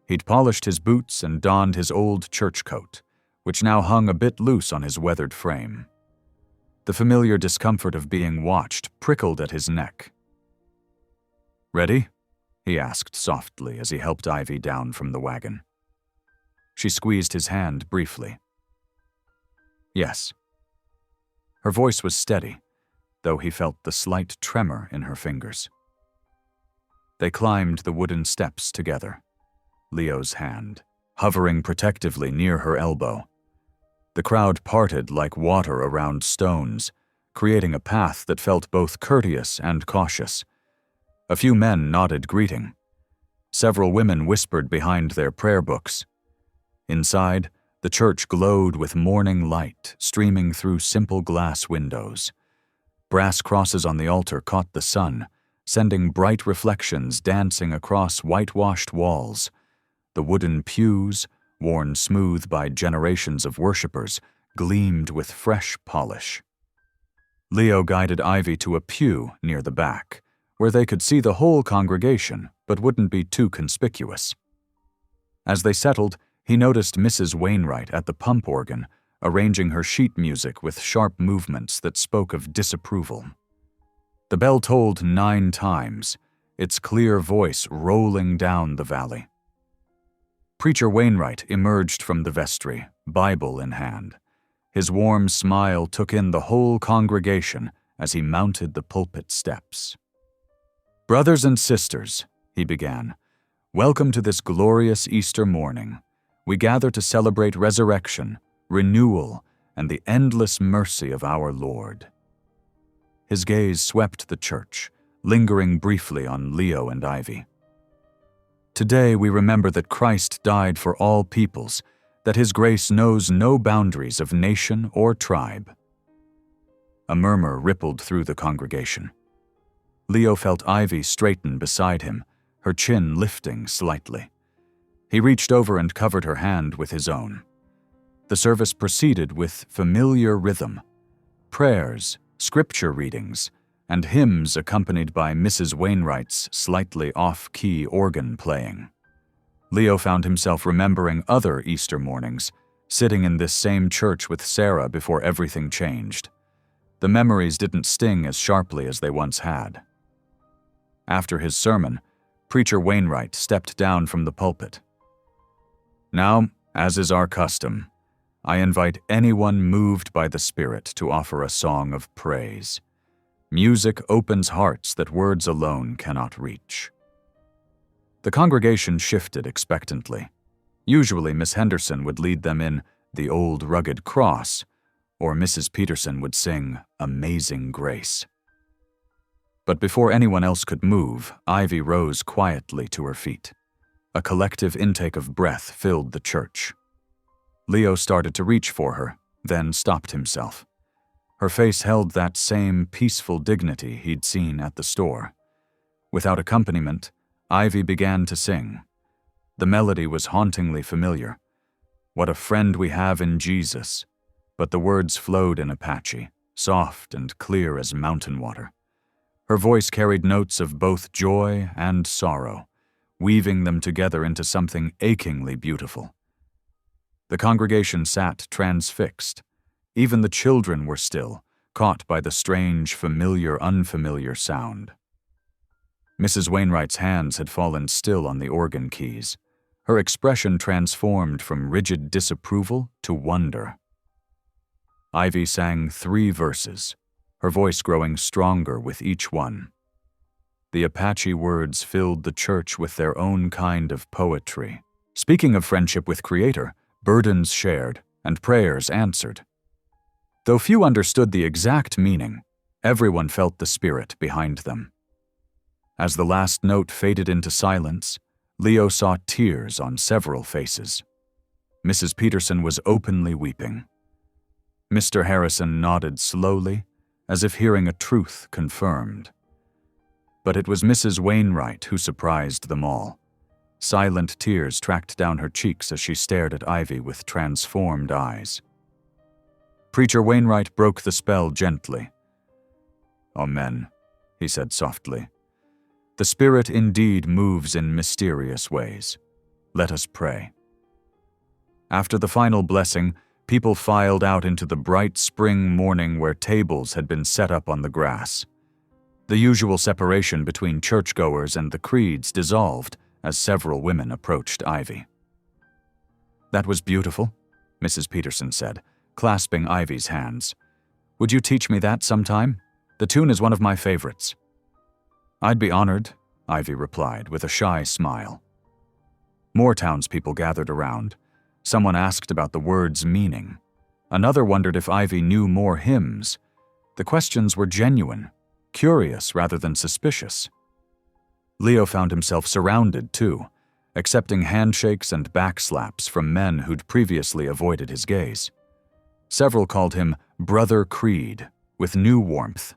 He'd polished his boots and donned his old church coat, which now hung a bit loose on his weathered frame. The familiar discomfort of being watched prickled at his neck. "Ready?" he asked softly as he helped Ivy down from the wagon. She squeezed his hand briefly. "Yes." Her voice was steady, though he felt the slight tremor in her fingers. They climbed the wooden steps together, Leo's hand hovering protectively near her elbow. The crowd parted like water around stones, creating a path that felt both courteous and cautious. A few men nodded greeting. Several women whispered behind their prayer books. Inside, the church glowed with morning light streaming through simple glass windows. Brass crosses on the altar caught the sun, sending bright reflections dancing across whitewashed walls. The wooden pews, worn smooth by generations of worshippers, gleamed with fresh polish. Leo guided Ivy to a pew near the back, where they could see the whole congregation but wouldn't be too conspicuous. As they settled, he noticed Mrs. Wainwright at the pump organ, arranging her sheet music with sharp movements that spoke of disapproval. The bell tolled 9 times, its clear voice rolling down the valley. Preacher Wainwright emerged from the vestry, Bible in hand. His warm smile took in the whole congregation as he mounted the pulpit steps. "Brothers and sisters," he began, "welcome to this glorious Easter morning. We gather to celebrate resurrection, renewal, and the endless mercy of our Lord." His gaze swept the church, lingering briefly on Leo and Ivy. "Today we remember that Christ died for all peoples, that his grace knows no boundaries of nation or tribe." A murmur rippled through the congregation. Leo felt Ivy straighten beside him, her chin lifting slightly. He reached over and covered her hand with his own. The service proceeded with familiar rhythm. Prayers, scripture readings, and hymns accompanied by Mrs. Wainwright's slightly off-key organ playing. Leo found himself remembering other Easter mornings, sitting in this same church with Sarah before everything changed. The memories didn't sting as sharply as they once had. After his sermon, Preacher Wainwright stepped down from the pulpit. "Now, as is our custom, I invite anyone moved by the Spirit to offer a song of praise. Music opens hearts that words alone cannot reach." The congregation shifted expectantly. Usually Miss Henderson would lead them in "The Old Rugged Cross," or Mrs. Peterson would sing "Amazing Grace." But before anyone else could move, Ivy rose quietly to her feet. A collective intake of breath filled the church. Leo started to reach for her, then stopped himself. Her face held that same peaceful dignity he'd seen at the store. Without accompaniment, Ivy began to sing. The melody was hauntingly familiar. "What a friend we have in Jesus," but the words flowed in Apache, soft and clear as mountain water. Her voice carried notes of both joy and sorrow, weaving them together into something achingly beautiful. The congregation sat transfixed. Even the children were still, caught by the strange, familiar, unfamiliar sound. Mrs. Wainwright's hands had fallen still on the organ keys. Her expression transformed from rigid disapproval to wonder. Ivy sang 3 verses, her voice growing stronger with each one. The Apache words filled the church with their own kind of poetry. Speaking of friendship with Creator, burdens shared and prayers answered. Though few understood the exact meaning, everyone felt the spirit behind them. As the last note faded into silence, Leo saw tears on several faces. Mrs. Peterson was openly weeping. Mr. Harrison nodded slowly, as if hearing a truth confirmed. But it was Mrs. Wainwright who surprised them all. Silent tears tracked down her cheeks as she stared at Ivy with transformed eyes. Preacher Wainwright broke the spell gently. Amen, he said softly. The Spirit indeed moves in mysterious ways. Let us pray. After the final blessing, people filed out into the bright spring morning where tables had been set up on the grass. The usual separation between churchgoers and the creeds dissolved as several women approached Ivy. That was beautiful, Mrs. Peterson said, clasping Ivy's hands. Would you teach me that sometime? The tune is one of my favorites. I'd be honored, Ivy replied with a shy smile. More townspeople gathered around. Someone asked about the word's meaning. Another wondered if Ivy knew more hymns. The questions were genuine, curious rather than suspicious. Leo found himself surrounded, too, accepting handshakes and backslaps from men who'd previously avoided his gaze. Several called him Brother Creed, with new warmth.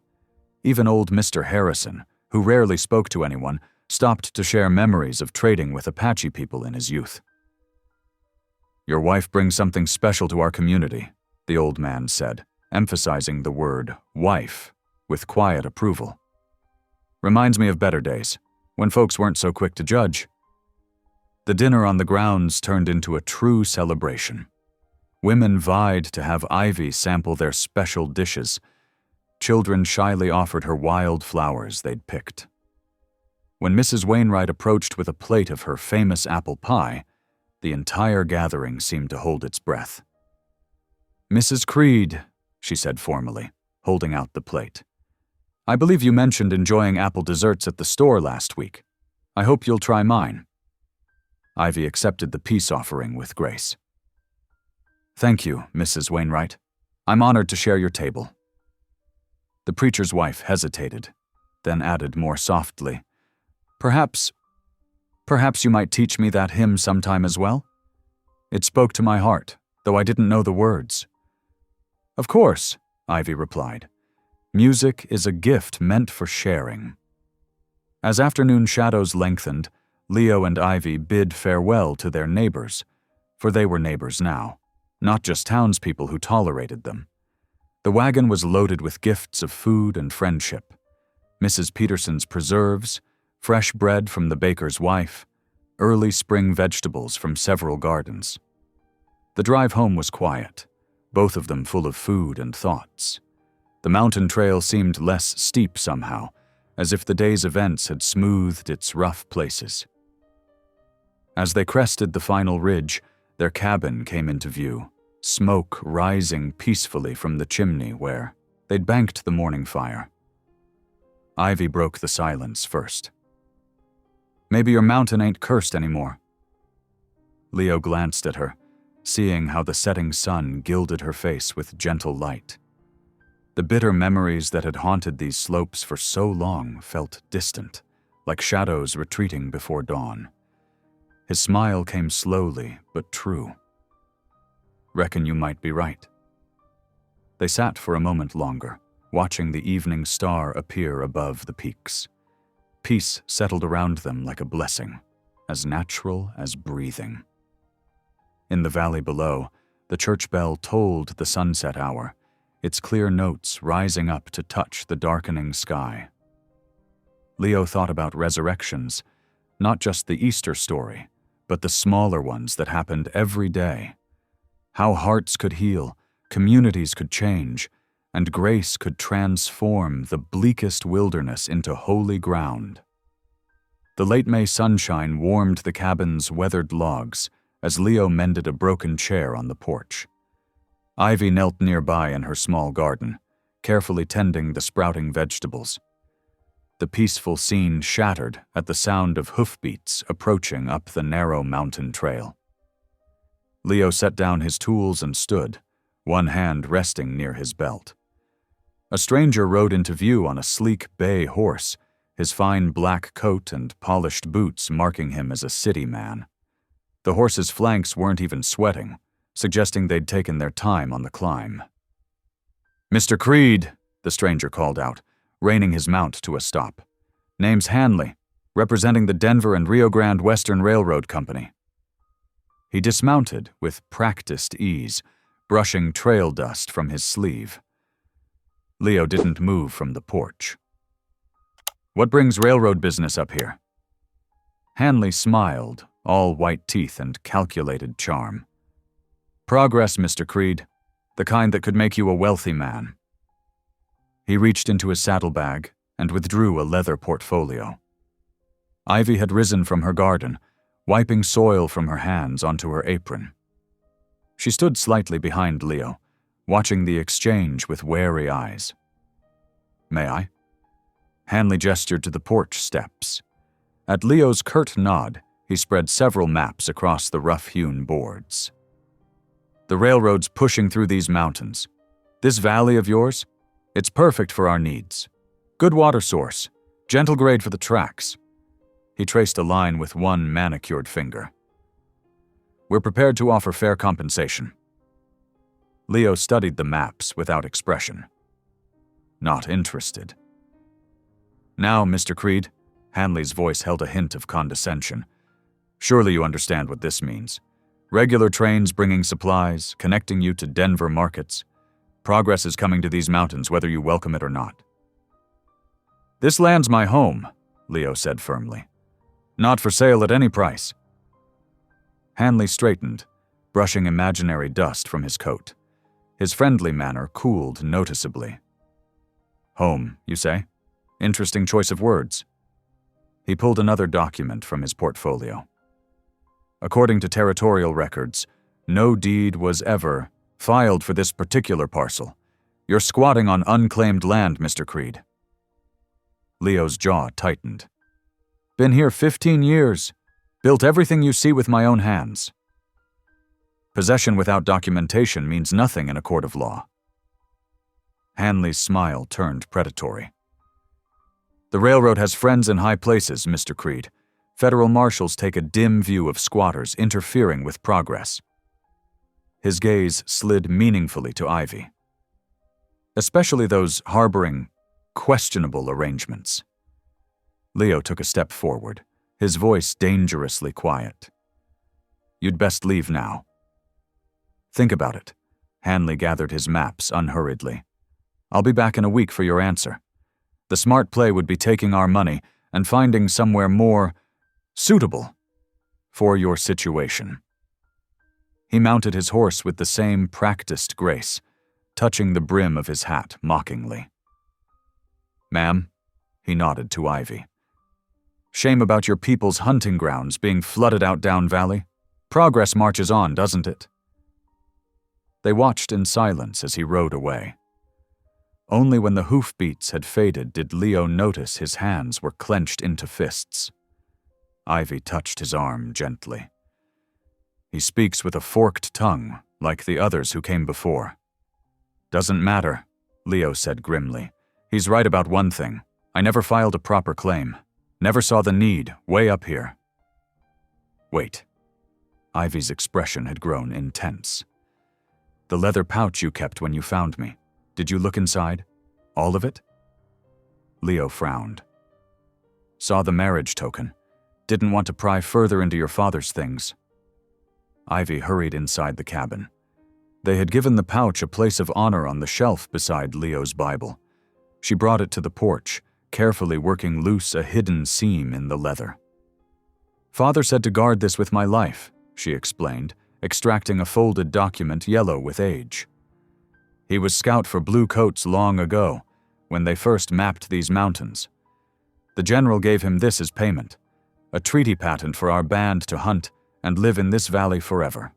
Even old Mr. Harrison, who rarely spoke to anyone, stopped to share memories of trading with Apache people in his youth. Your wife brings something special to our community, the old man said, emphasizing the word wife with quiet approval. Reminds me of better days, when folks weren't so quick to judge. The dinner on the grounds turned into a true celebration. Women vied to have Ivy sample their special dishes. Children shyly offered her wild flowers they'd picked. When Mrs. Wainwright approached with a plate of her famous apple pie, the entire gathering seemed to hold its breath. Mrs. Creed, she said formally, holding out the plate. I believe you mentioned enjoying apple desserts at the store last week. I hope you'll try mine. Ivy accepted the peace offering with grace. Thank you, Mrs. Wainwright. I'm honored to share your table. The preacher's wife hesitated, then added more softly, Perhaps you might teach me that hymn sometime as well? It spoke to my heart, though I didn't know the words. Of course, Ivy replied. Music is a gift meant for sharing. As afternoon shadows lengthened, Leo and Ivy bid farewell to their neighbors, for they were neighbors now, not just townspeople who tolerated them. The wagon was loaded with gifts of food and friendship. Mrs. Peterson's preserves, fresh bread from the baker's wife, early spring vegetables from several gardens. The drive home was quiet, both of them full of food and thoughts. The mountain trail seemed less steep somehow, as if the day's events had smoothed its rough places. As they crested the final ridge, their cabin came into view, smoke rising peacefully from the chimney where they'd banked the morning fire. Ivy broke the silence first. Maybe your mountain ain't cursed anymore. Leo glanced at her, seeing how the setting sun gilded her face with gentle light. The bitter memories that had haunted these slopes for so long felt distant, like shadows retreating before dawn. His smile came slowly but true. Reckon you might be right. They sat for a moment longer, watching the evening star appear above the peaks. Peace settled around them like a blessing, as natural as breathing. In the valley below, the church bell tolled the sunset hour, its clear notes rising up to touch the darkening sky. Leo thought about resurrections, not just the Easter story, but the smaller ones that happened every day. How hearts could heal, communities could change, and grace could transform the bleakest wilderness into holy ground. The late May sunshine warmed the cabin's weathered logs as Leo mended a broken chair on the porch. Ivy knelt nearby in her small garden, carefully tending the sprouting vegetables. The peaceful scene shattered at the sound of hoofbeats approaching up the narrow mountain trail. Leo set down his tools and stood, one hand resting near his belt. A stranger rode into view on a sleek bay horse, his fine black coat and polished boots marking him as a city man. The horse's flanks weren't even sweating, suggesting they'd taken their time on the climb. Mr. Creed, the stranger called out, reining his mount to a stop. Name's Hanley, representing the Denver and Rio Grande Western Railroad Company. He dismounted with practiced ease, brushing trail dust from his sleeve. Leo didn't move from the porch. "What brings railroad business up here?" Hanley smiled, all white teeth and calculated charm. "Progress, Mr. Creed. The kind that could make you a wealthy man." He reached into his saddlebag and withdrew a leather portfolio. Ivy had risen from her garden, wiping soil from her hands onto her apron. She stood slightly behind Leo, watching the exchange with wary eyes. "May I?" Hanley gestured to the porch steps. At Leo's curt nod, he spread several maps across the rough-hewn boards. "The railroad's pushing through these mountains. This valley of yours? It's perfect for our needs. Good water source, gentle grade for the tracks." He traced a line with one manicured finger. "We're prepared to offer fair compensation." Leo studied the maps without expression. "Not interested." "Now, Mr. Creed," Hanley's voice held a hint of condescension. "Surely you understand what this means. Regular trains bringing supplies, connecting you to Denver markets. Progress is coming to these mountains whether you welcome it or not." "This land's my home," Leo said firmly. "Not for sale at any price." Hanley straightened, brushing imaginary dust from his coat. His friendly manner cooled noticeably. "Home, you say? Interesting choice of words." He pulled another document from his portfolio. "According to territorial records, no deed was ever filed for this particular parcel. You're squatting on unclaimed land, Mr. Creed." Leo's jaw tightened. "Been here 15 years. Built everything you see with my own hands." "Possession without documentation means nothing in a court of law." Hanley's smile turned predatory. "The railroad has friends in high places, Mr. Creed. Federal marshals take a dim view of squatters interfering with progress." His gaze slid meaningfully to Ivy. "Especially those harboring questionable arrangements." Leo took a step forward, his voice dangerously quiet. "You'd best leave now." "Think about it." Hanley gathered his maps unhurriedly. "I'll be back in a week for your answer. The smart play would be taking our money and finding somewhere more suitable for your situation." He mounted his horse with the same practiced grace, touching the brim of his hat mockingly. "Ma'am," he nodded to Ivy. "Shame about your people's hunting grounds being flooded out down valley. Progress marches on, doesn't it?" They watched in silence as he rode away. Only when the hoofbeats had faded did Leo notice his hands were clenched into fists. Ivy touched his arm gently. "He speaks with a forked tongue, like the others who came before." "Doesn't matter," Leo said grimly. "He's right about one thing. I never filed a proper claim. Never saw the need, way up here." "Wait." Ivy's expression had grown intense. "The leather pouch you kept when you found me. Did you look inside? All of it?" Leo frowned. "Saw the marriage token. Didn't want to pry further into your father's things." Ivy hurried inside the cabin. They had given the pouch a place of honor on the shelf beside Leo's Bible. She brought it to the porch, carefully working loose a hidden seam in the leather. "Father said to guard this with my life," she explained, extracting a folded document yellow with age. "He was scout for Blue Coats long ago, when they first mapped these mountains. The general gave him this as payment, a treaty patent for our band to hunt and live in this valley forever."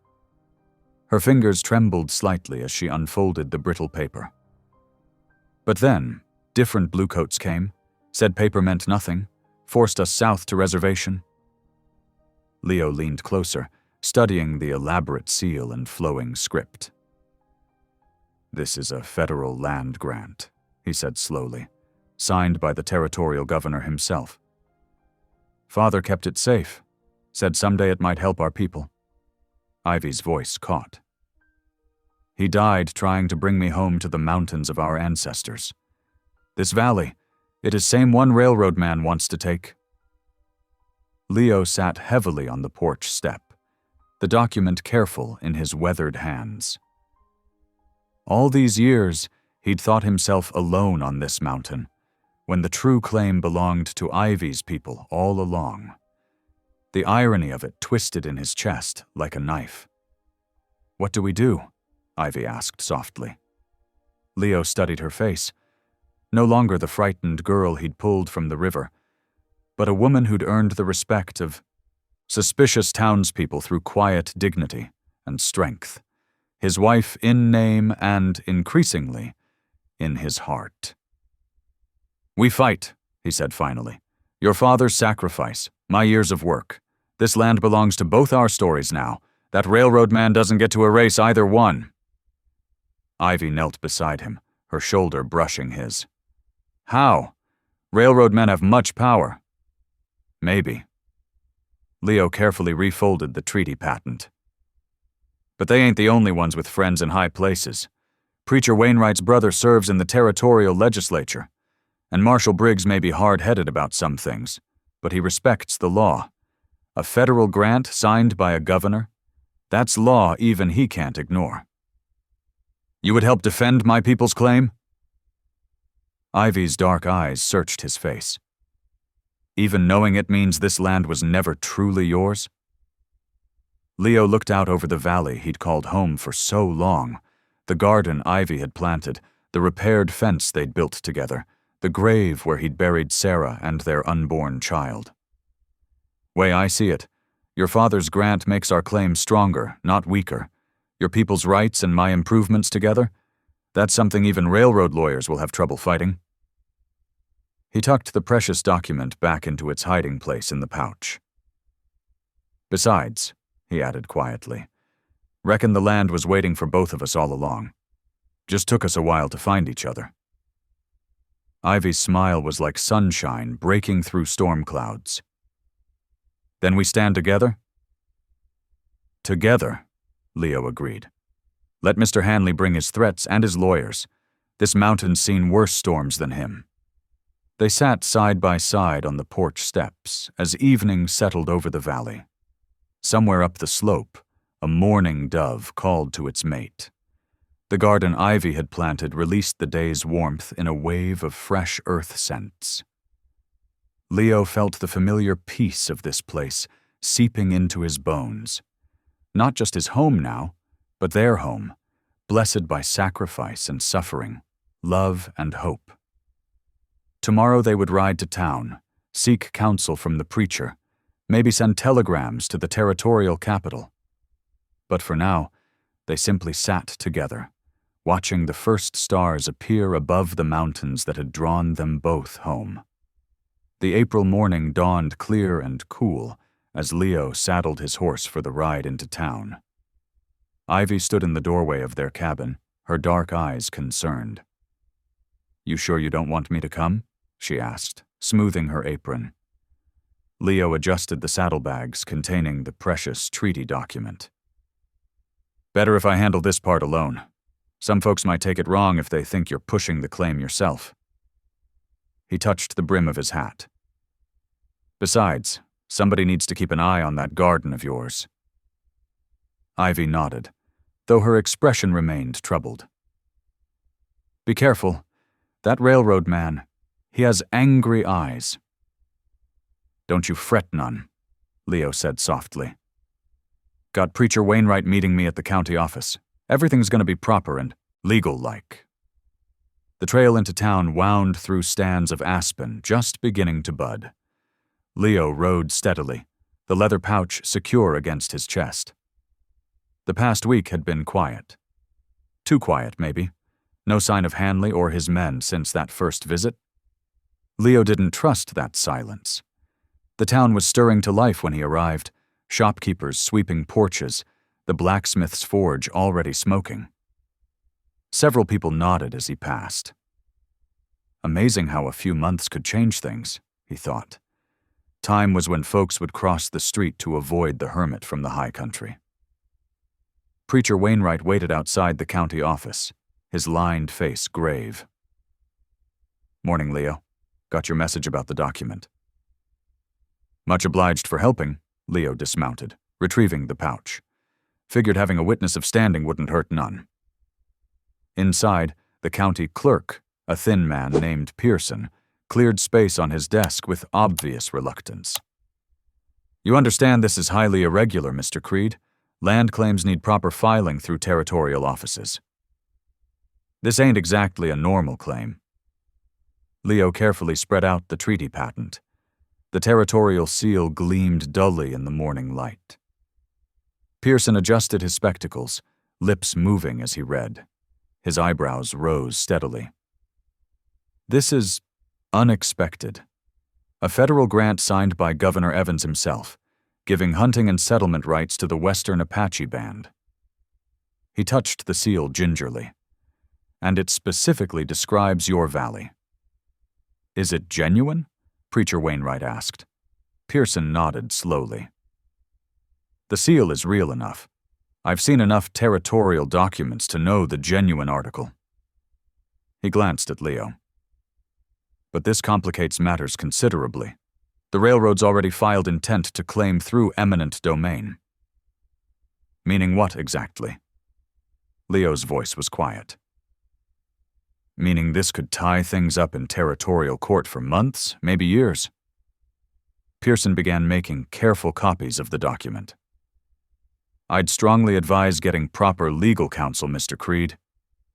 Her fingers trembled slightly as she unfolded the brittle paper. "But then, different bluecoats came, said paper meant nothing, forced us south to reservation." Leo leaned closer, studying the elaborate seal and flowing script. "This is a federal land grant," he said slowly, "signed by the territorial governor himself. Father kept it safe, said someday it might help our people." Ivy's voice caught. "He died trying to bring me home to the mountains of our ancestors. This valley, it is same one railroad man wants to take." Leo sat heavily on the porch step, the document careful in his weathered hands. All these years, He'd thought himself alone on this mountain, when the true claim belonged to Ivy's people all along. The irony of it twisted in his chest like a knife. "What do we do?" Ivy asked softly. Leo studied her face. No longer the frightened girl he'd pulled from the river, but a woman who'd earned the respect of suspicious townspeople through quiet dignity and strength. His wife in name and, increasingly, in his heart. "We fight," he said finally. "Your father's sacrifice, my years of work. This land belongs to both our stories now. That railroad man doesn't get to erase either one." Ivy knelt beside him, her shoulder brushing his. "How? Railroad men have much power." "Maybe." Leo carefully refolded the treaty patent. "But they ain't the only ones with friends in high places. Preacher Wainwright's brother serves in the territorial legislature, and Marshal Briggs may be hard-headed about some things, but he respects the law. A federal grant signed by a governor? That's law even he can't ignore." "You would help defend my people's claim?" Ivy's dark eyes searched his face. "Even knowing it means this land was never truly yours?" Leo looked out over the valley he'd called home for so long, the garden Ivy had planted, the repaired fence they'd built together, the grave where he'd buried Sarah and their unborn child. "Way I see it, your father's grant makes our claim stronger, not weaker. Your people's rights and my improvements together? That's something even railroad lawyers will have trouble fighting." He tucked the precious document back into its hiding place in the pouch. "Besides," he added quietly, "reckon the land was waiting for both of us all along. Just took us a while to find each other." Ivy's smile was like sunshine breaking through storm clouds. "Then we stand together?" "Together," Leo agreed. "Let Mr. Hanley bring his threats and his lawyers. This mountain's seen worse storms than him." They sat side by side on the porch steps as evening settled over the valley. Somewhere up the slope, a mourning dove called to its mate. The garden Ivy had planted released the day's warmth in a wave of fresh earth scents. Leo felt the familiar peace of this place seeping into his bones. Not just his home now, but their home, blessed by sacrifice and suffering, love and hope. Tomorrow they would ride to town, seek counsel from the preacher, maybe send telegrams to the territorial capital. But for now, they simply sat together, watching the first stars appear above the mountains that had drawn them both home. The April morning dawned clear and cool as Leo saddled his horse for the ride into town. Ivy stood in the doorway of their cabin, her dark eyes concerned. "You sure you don't want me to come?" she asked, smoothing her apron. Leo adjusted the saddlebags containing the precious treaty document. "Better if I handle this part alone. Some folks might take it wrong if they think you're pushing the claim yourself." He touched the brim of his hat. "Besides, somebody needs to keep an eye on that garden of yours." Ivy nodded, though her expression remained troubled. "Be careful. That railroad man, he has angry eyes." "Don't you fret none," Leo said softly. "Got Preacher Wainwright meeting me at the county office. Everything's going to be proper and legal-like." The trail into town wound through stands of aspen just beginning to bud. Leo rode steadily, the leather pouch secure against his chest. The past week had been quiet. Too quiet, maybe. No sign of Hanley or his men since that first visit. Leo didn't trust that silence. The town was stirring to life when he arrived, shopkeepers sweeping porches, the blacksmith's forge already smoking. Several people nodded as he passed. Amazing how a few months could change things, he thought. Time was when folks would cross the street to avoid the hermit from the high country. Preacher Wainwright waited outside the county office, his lined face grave. "Morning, Leo. Got your message about the document." "Much obliged for helping," Leo dismounted, retrieving the pouch. "Figured having a witness of standing wouldn't hurt none." Inside, the county clerk, a thin man named Pearson, cleared space on his desk with obvious reluctance. "You understand this is highly irregular, Mr. Creed. Land claims need proper filing through territorial offices." "This ain't exactly a normal claim." Leo carefully spread out the treaty patent. The territorial seal gleamed dully in the morning light. Pearson adjusted his spectacles, lips moving as he read. His eyebrows rose steadily. "This is unexpected. A federal grant signed by Governor Evans himself, giving hunting and settlement rights to the Western Apache Band." He touched the seal gingerly. "And it specifically describes your valley." "Is it genuine?" Preacher Wainwright asked. Pearson nodded slowly. "The seal is real enough. I've seen enough territorial documents to know the genuine article." He glanced at Leo. "But this complicates matters considerably. The railroad's already filed intent to claim through eminent domain." "Meaning what exactly?" Leo's voice was quiet. "Meaning this could tie things up in territorial court for months, maybe years." Pearson began making careful copies of the document. "I'd strongly advise getting proper legal counsel, Mr. Creed.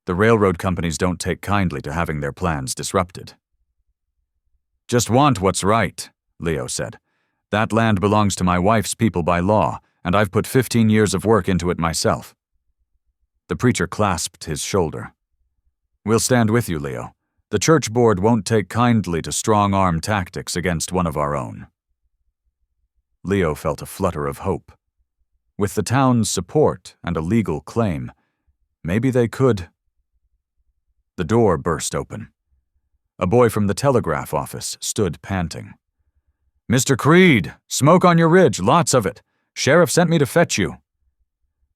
The railroad companies don't take kindly to having their plans disrupted." "Just want what's right," Leo said. "That land belongs to my wife's people by law, and I've put 15 years of work into it myself." The preacher clasped his shoulder. "We'll stand with you, Leo. The church board won't take kindly to strong-arm tactics against one of our own." Leo felt a flutter of hope. With the town's support and a legal claim, maybe they could. The door burst open. A boy from the telegraph office stood panting. "Mr. Creed, smoke on your ridge, lots of it. Sheriff sent me to fetch you."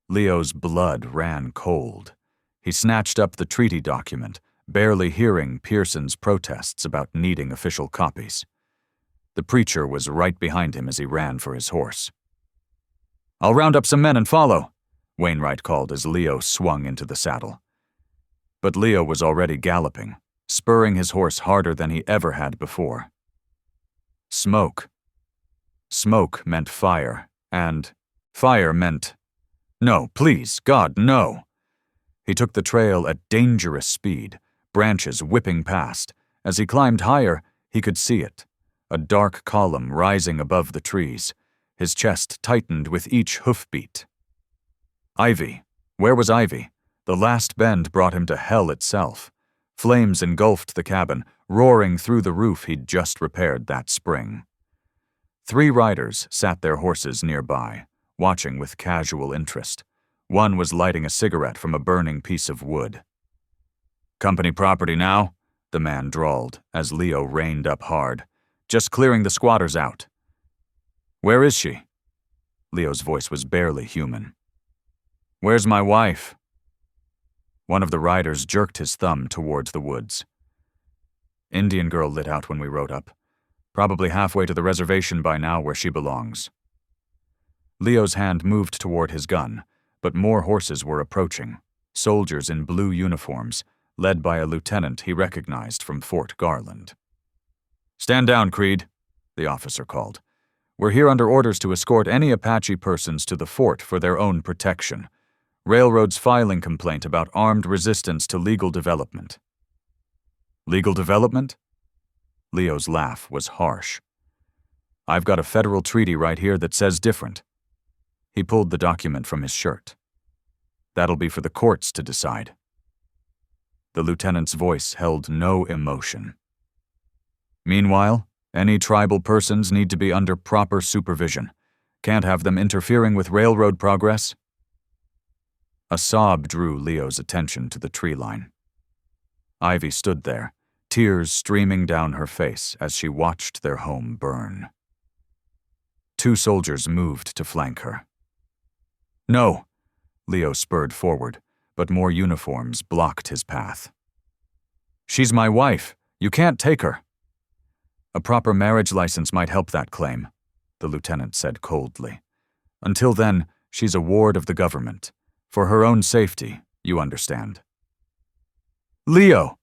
Leo's blood ran cold. He snatched up the treaty document, barely hearing Pearson's protests about needing official copies. The preacher was right behind him as he ran for his horse. "I'll round up some men and follow," Wainwright called as Leo swung into the saddle. But Leo was already galloping, spurring his horse harder than he ever had before. Smoke. Smoke meant fire, and fire meant... No, please, God, no. He took the trail at dangerous speed, branches whipping past. As he climbed higher, he could see it, a dark column rising above the trees. His chest tightened with each hoofbeat. Ivy. Where was Ivy? The last bend brought him to hell itself. Flames engulfed the cabin, roaring through the roof he'd just repaired that spring. 3 riders sat their horses nearby, watching with casual interest. One was lighting a cigarette from a burning piece of wood. "Company property now?" the man drawled as Leo reined up hard. "Just clearing the squatters out." "Where is she?" Leo's voice was barely human. "Where's my wife?" One of the riders jerked his thumb towards the woods. "Indian girl lit out when we rode up. Probably halfway to the reservation by now where she belongs." Leo's hand moved toward his gun, but more horses were approaching, soldiers in blue uniforms, led by a lieutenant he recognized from Fort Garland. "Stand down, Creed," the officer called. "We're here under orders to escort any Apache persons to the fort for their own protection. Railroad's filing complaint about armed resistance to legal development." "Legal development?" Leo's laugh was harsh. "I've got a federal treaty right here that says different." He pulled the document from his shirt. "That'll be for the courts to decide." The lieutenant's voice held no emotion. "Meanwhile, any tribal persons need to be under proper supervision. Can't have them interfering with railroad progress." A sob drew Leo's attention to the tree line. Ivy stood there, tears streaming down her face as she watched their home burn. 2 soldiers moved to flank her. "No!" Leo spurred forward, but more uniforms blocked his path. "She's my wife. You can't take her." "A proper marriage license might help that claim," the lieutenant said coldly. "Until then, she's a ward of the government. For her own safety, you understand." Leo!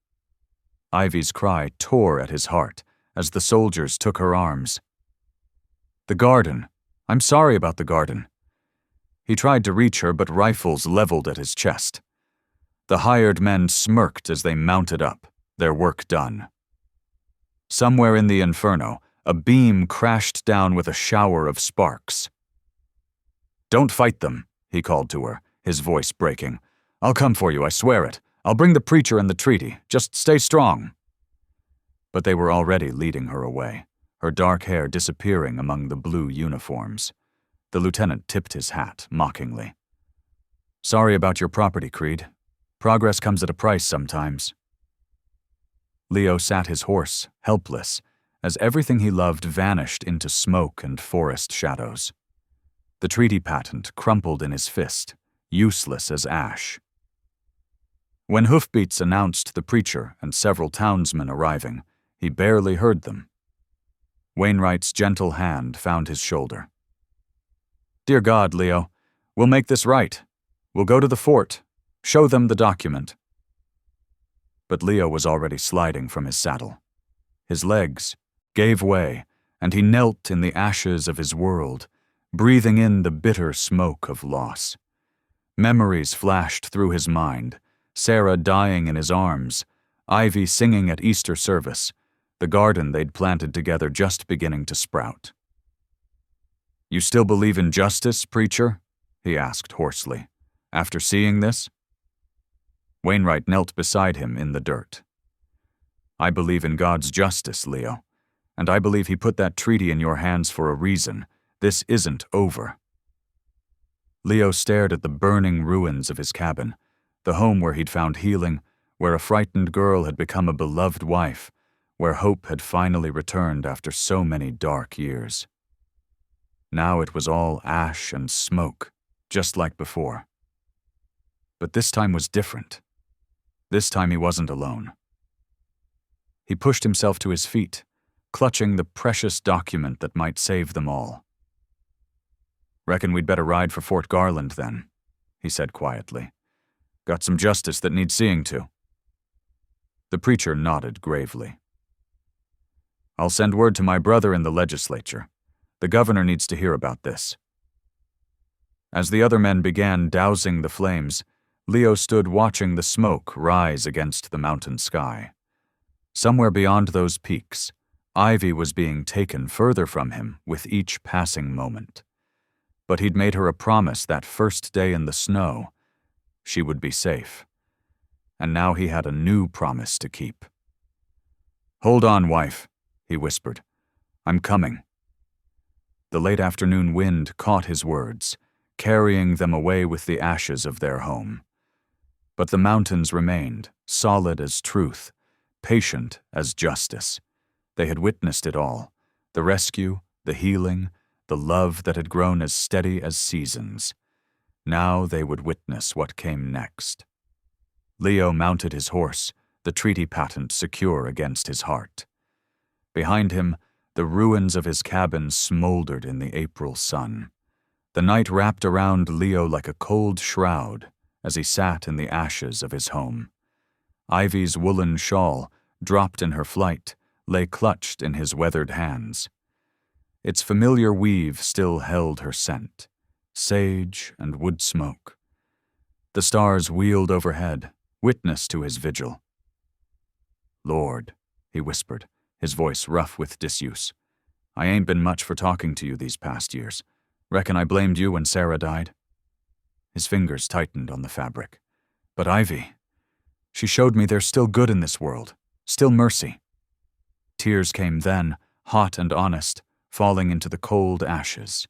Ivy's cry tore at his heart as the soldiers took her arms. The garden. I'm sorry about the garden. He tried to reach her, but rifles leveled at his chest. The hired men smirked as they mounted up, their work done. Somewhere in the inferno, a beam crashed down with a shower of sparks. Don't fight them, he called to her, his voice breaking. I'll come for you, I swear it. I'll bring the preacher and the treaty. Just stay strong. But they were already leading her away, her dark hair disappearing among the blue uniforms. The lieutenant tipped his hat, mockingly. Sorry about your property, Creed. Progress comes at a price sometimes. Leo sat his horse, helpless, as everything he loved vanished into smoke and forest shadows. The treaty patent crumpled in his fist, useless as ash. When hoofbeats announced the preacher and several townsmen arriving, he barely heard them. Wainwright's gentle hand found his shoulder. Dear God, Leo, we'll make this right. We'll go to the fort. Show them the document. But Leo was already sliding from his saddle. His legs gave way, and he knelt in the ashes of his world, breathing in the bitter smoke of loss. Memories flashed through his mind, Sarah dying in his arms, Ivy singing at Easter service, the garden they'd planted together just beginning to sprout. You still believe in justice, preacher? He asked hoarsely. After seeing this? Wainwright knelt beside him in the dirt. I believe in God's justice, Leo, and I believe he put that treaty in your hands for a reason. This isn't over. Leo stared at the burning ruins of his cabin, the home where he'd found healing, where a frightened girl had become a beloved wife, where hope had finally returned after so many dark years. Now it was all ash and smoke, just like before. But this time was different. This time he wasn't alone. He pushed himself to his feet, clutching the precious document that might save them all. Reckon we'd better ride for Fort Garland, then, he said quietly. Got some justice that needs seeing to. The preacher nodded gravely. I'll send word to my brother in the legislature. The governor needs to hear about this. As the other men began dousing the flames, Leo stood watching the smoke rise against the mountain sky. Somewhere beyond those peaks, Ivy was being taken further from him with each passing moment. But he'd made her a promise that first day in the snow. She would be safe. And now he had a new promise to keep. Hold on, wife, he whispered. I'm coming. The late afternoon wind caught his words, carrying them away with the ashes of their home. But the mountains remained, solid as truth, patient as justice. They had witnessed it all, the rescue, the healing, the love that had grown as steady as seasons. Now they would witness what came next. Leo mounted his horse, the treaty patent secure against his heart. Behind him, the ruins of his cabin smoldered in the April sun. The night wrapped around Leo like a cold shroud as he sat in the ashes of his home. Ivy's woolen shawl, dropped in her flight, lay clutched in his weathered hands. Its familiar weave still held her scent, sage and wood smoke. The stars wheeled overhead, witness to his vigil. Lord, he whispered, his voice rough with disuse, I ain't been much for talking to you these past years. Reckon I blamed you when Sarah died? His fingers tightened on the fabric. But Ivy, she showed me there's still good in this world, still mercy. Tears came then, hot and honest, falling into the cold ashes.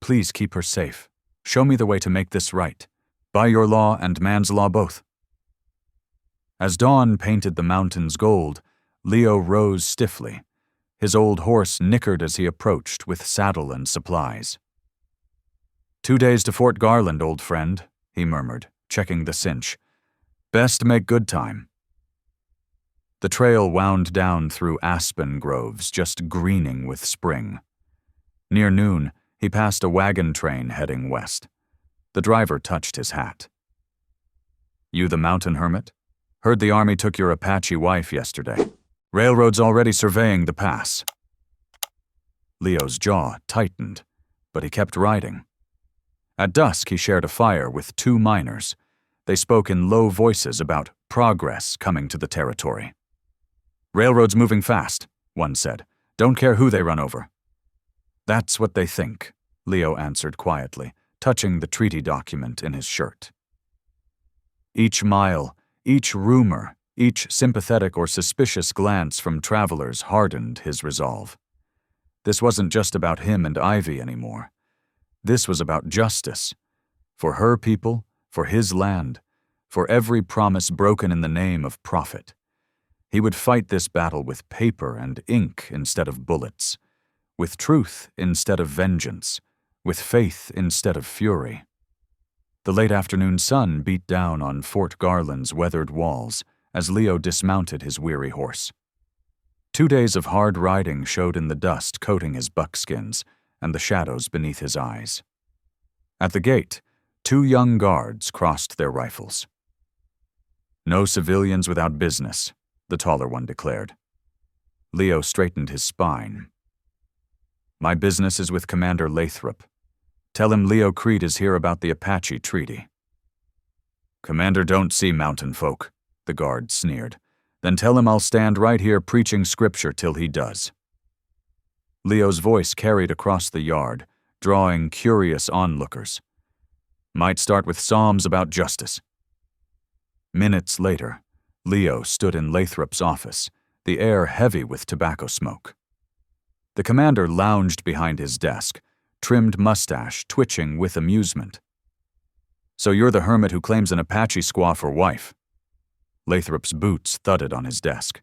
Please keep her safe. Show me the way to make this right, by your law and man's law both. As dawn painted the mountains gold, Leo rose stiffly. His old horse nickered as he approached with saddle and supplies. 2 days to Fort Garland, old friend, he murmured, checking the cinch. Best make good time. The trail wound down through aspen groves, just greening with spring. Near noon, he passed a wagon train heading west. The driver touched his hat. You the mountain hermit? Heard the Army took your Apache wife yesterday. Railroad's already surveying the pass. Leo's jaw tightened, but he kept riding. At dusk, he shared a fire with 2 miners. They spoke in low voices about progress coming to the territory. Railroad's moving fast, one said. Don't care who they run over. That's what they think, Leo answered quietly, touching the treaty document in his shirt. Each mile, each rumor, each sympathetic or suspicious glance from travelers hardened his resolve. This wasn't just about him and Ivy anymore. This was about justice. For her people, for his land, for every promise broken in the name of profit. He would fight this battle with paper and ink instead of bullets, with truth instead of vengeance, with faith instead of fury. The late afternoon sun beat down on Fort Garland's weathered walls as Leo dismounted his weary horse. 2 days of hard riding showed in the dust coating his buckskins and the shadows beneath his eyes. At the gate, 2 young guards crossed their rifles. No civilians without business, the taller one declared. Leo straightened his spine. My business is with Commander Lathrop. Tell him Leo Creed is here about the Apache treaty. Commander don't see mountain folk, the guard sneered. Then tell him I'll stand right here preaching scripture till he does. Leo's voice carried across the yard, drawing curious onlookers. Might start with psalms about justice. Minutes later, Leo stood in Lathrop's office, the air heavy with tobacco smoke. The commander lounged behind his desk, trimmed mustache twitching with amusement. So you're the hermit who claims an Apache squaw for wife. Lathrop's boots thudded on his desk.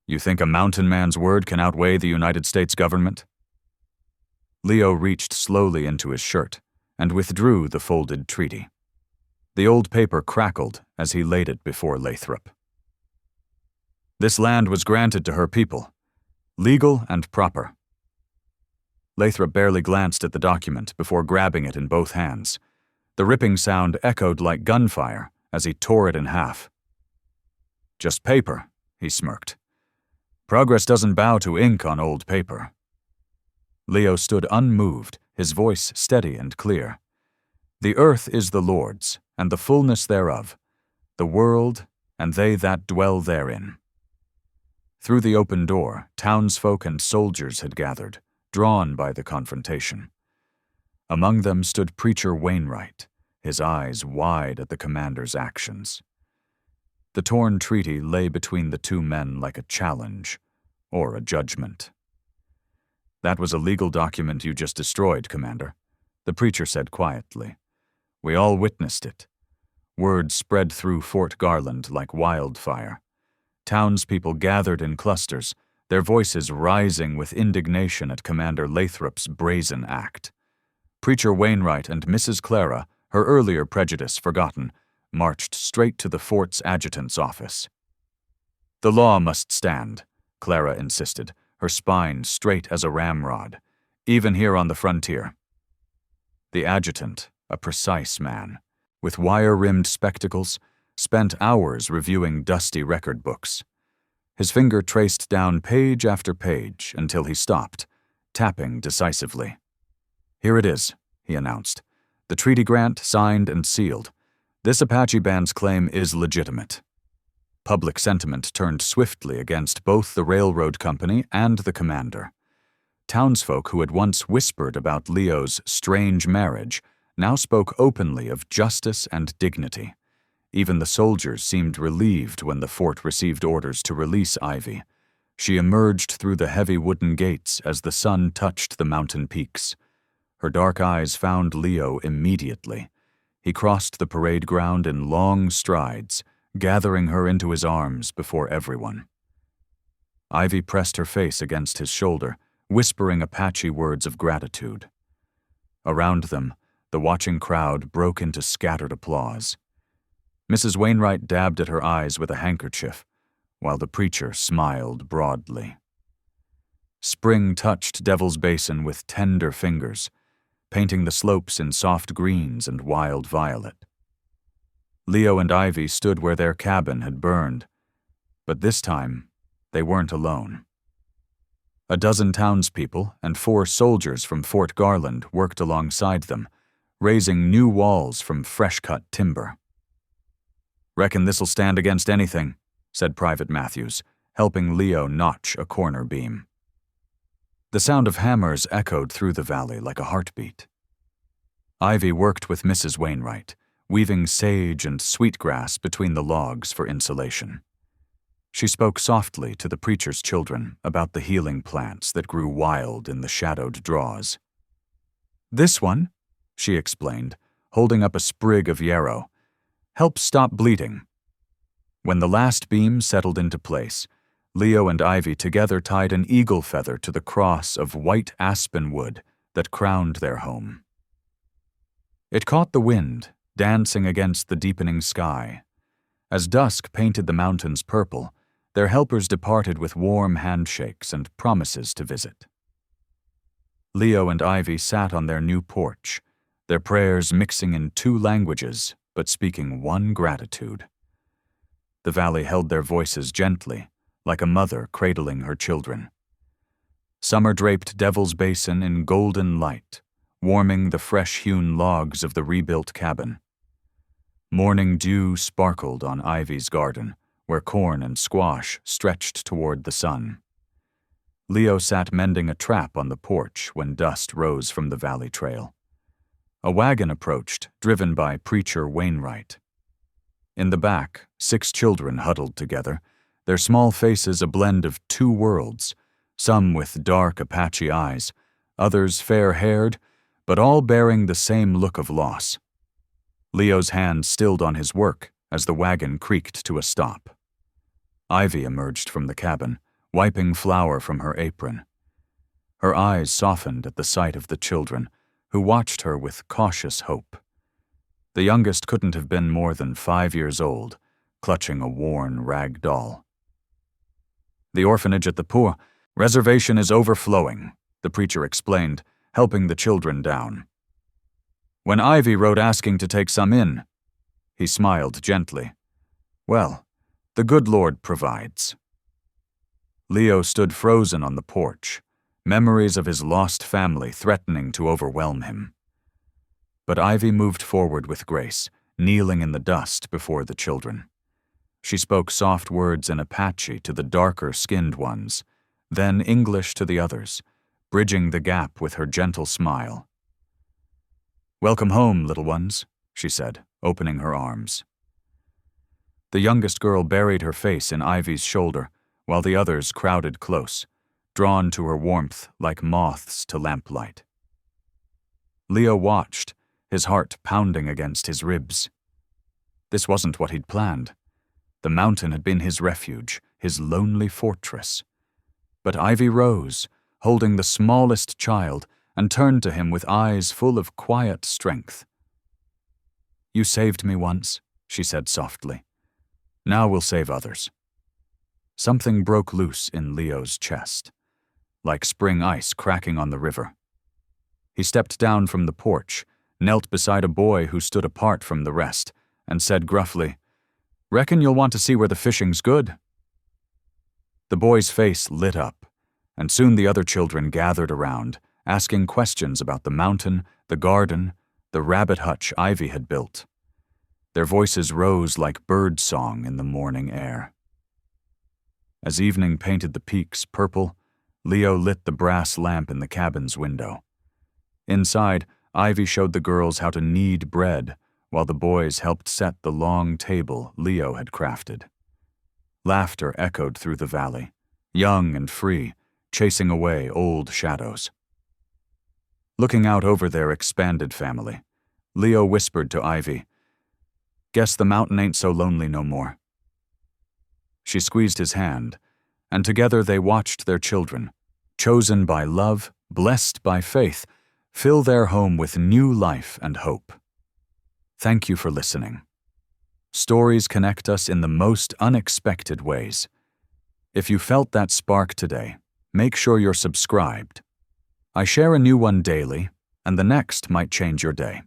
You think a mountain man's word can outweigh the United States government? Leo reached slowly into his shirt and withdrew the folded treaty. The old paper crackled as he laid it before Lathrop. This land was granted to her people, legal and proper. Lathrop barely glanced at the document before grabbing it in both hands. The ripping sound echoed like gunfire as he tore it in half. Just paper, he smirked. Progress doesn't bow to ink on old paper. Leo stood unmoved, his voice steady and clear. The earth is the Lord's, and the fullness thereof, the world, and they that dwell therein. Through the open door, townsfolk and soldiers had gathered, drawn by the confrontation. Among them stood Preacher Wainwright, his eyes wide at the commander's actions. The torn treaty lay between the 2 men like a challenge, or a judgment. That was a legal document you just destroyed, Commander, the preacher said quietly. We all witnessed it. Word spread through Fort Garland like wildfire. Townspeople gathered in clusters, their voices rising with indignation at Commander Lathrop's brazen act. Preacher Wainwright and Mrs. Clara, her earlier prejudice forgotten, marched straight to the fort's adjutant's office. The law must stand, Clara insisted, her spine straight as a ramrod, even here on the frontier. The adjutant, a precise man, with wire-rimmed spectacles, spent hours reviewing dusty record books. His finger traced down page after page until he stopped, tapping decisively. Here it is, he announced. The treaty grant signed and sealed. This Apache band's claim is legitimate. Public sentiment turned swiftly against both the railroad company and the commander. Townsfolk who had once whispered about Leo's strange marriage now spoke openly of justice and dignity. Even the soldiers seemed relieved when the fort received orders to release Ivy. She emerged through the heavy wooden gates as the sun touched the mountain peaks. Her dark eyes found Leo immediately. He crossed the parade ground in long strides, gathering her into his arms before everyone. Ivy pressed her face against his shoulder, whispering Apache words of gratitude. Around them, the watching crowd broke into scattered applause. Mrs. Wainwright dabbed at her eyes with a handkerchief, while the preacher smiled broadly. Spring touched Devil's Basin with tender fingers, painting the slopes in soft greens and wild violet. Leo and Ivy stood where their cabin had burned, but this time they weren't alone. A dozen townspeople and 4 soldiers from Fort Garland worked alongside them, raising new walls from fresh-cut timber. "Reckon this'll stand against anything," said Private Matthews, helping Leo notch a corner beam. The sound of hammers echoed through the valley like a heartbeat. Ivy worked with Mrs. Wainwright, weaving sage and sweetgrass between the logs for insulation. She spoke softly to the preacher's children about the healing plants that grew wild in the shadowed draws. "This one," she explained, holding up a sprig of yarrow, "helps stop bleeding." When the last beam settled into place, Leo and Ivy together tied an eagle feather to the cross of white aspen wood that crowned their home. It caught the wind, dancing against the deepening sky. As dusk painted the mountains purple, their helpers departed with warm handshakes and promises to visit. Leo and Ivy sat on their new porch, their prayers mixing in 2 languages but speaking one gratitude. The valley held their voices gently, like a mother cradling her children. Summer draped Devil's Basin in golden light, warming the fresh-hewn logs of the rebuilt cabin. Morning dew sparkled on Ivy's garden, where corn and squash stretched toward the sun. Leo sat mending a trap on the porch when dust rose from the valley trail. A wagon approached, driven by Preacher Wainwright. In the back, 6 children huddled together, their small faces a blend of 2 worlds, some with dark Apache eyes, others fair-haired, but all bearing the same look of loss. Leo's hand stilled on his work as the wagon creaked to a stop. Ivy emerged from the cabin, wiping flour from her apron. Her eyes softened at the sight of the children, who watched her with cautious hope. The youngest couldn't have been more than 5 years old, clutching a worn rag doll. "The orphanage at the Poor reservation is overflowing," the preacher explained, helping the children down. "When Ivy wrote asking to take some in," he smiled gently. "Well, the good Lord provides." Leo stood frozen on the porch, memories of his lost family threatening to overwhelm him. But Ivy moved forward with grace, kneeling in the dust before the children. She spoke soft words in Apache to the darker-skinned ones, then English to the others, bridging the gap with her gentle smile. "Welcome home, little ones," she said, opening her arms. The youngest girl buried her face in Ivy's shoulder, while the others crowded close, drawn to her warmth like moths to lamplight. Leo watched, his heart pounding against his ribs. This wasn't what he'd planned. The mountain had been his refuge, his lonely fortress. But Ivy rose, holding the smallest child, and turned to him with eyes full of quiet strength. "You saved me once," she said softly. "Now we'll save others." Something broke loose in Leo's chest, like spring ice cracking on the river. He stepped down from the porch, knelt beside a boy who stood apart from the rest, and said gruffly, "Reckon you'll want to see where the fishing's good." The boy's face lit up, and soon the other children gathered around, asking questions about the mountain, the garden, the rabbit hutch Ivy had built. Their voices rose like bird song in the morning air. As evening painted the peaks purple, Leo lit the brass lamp in the cabin's window. Inside, Ivy showed the girls how to knead bread, while the boys helped set the long table Leo had crafted. Laughter echoed through the valley, young and free, chasing away old shadows. Looking out over their expanded family, Leo whispered to Ivy, "Guess the mountain ain't so lonely no more." She squeezed his hand, and together they watched their children, chosen by love, blessed by faith, fill their home with new life and hope. Thank you for listening. Stories connect us in the most unexpected ways. If you felt that spark today, make sure you're subscribed. I share a new one daily, and the next might change your day.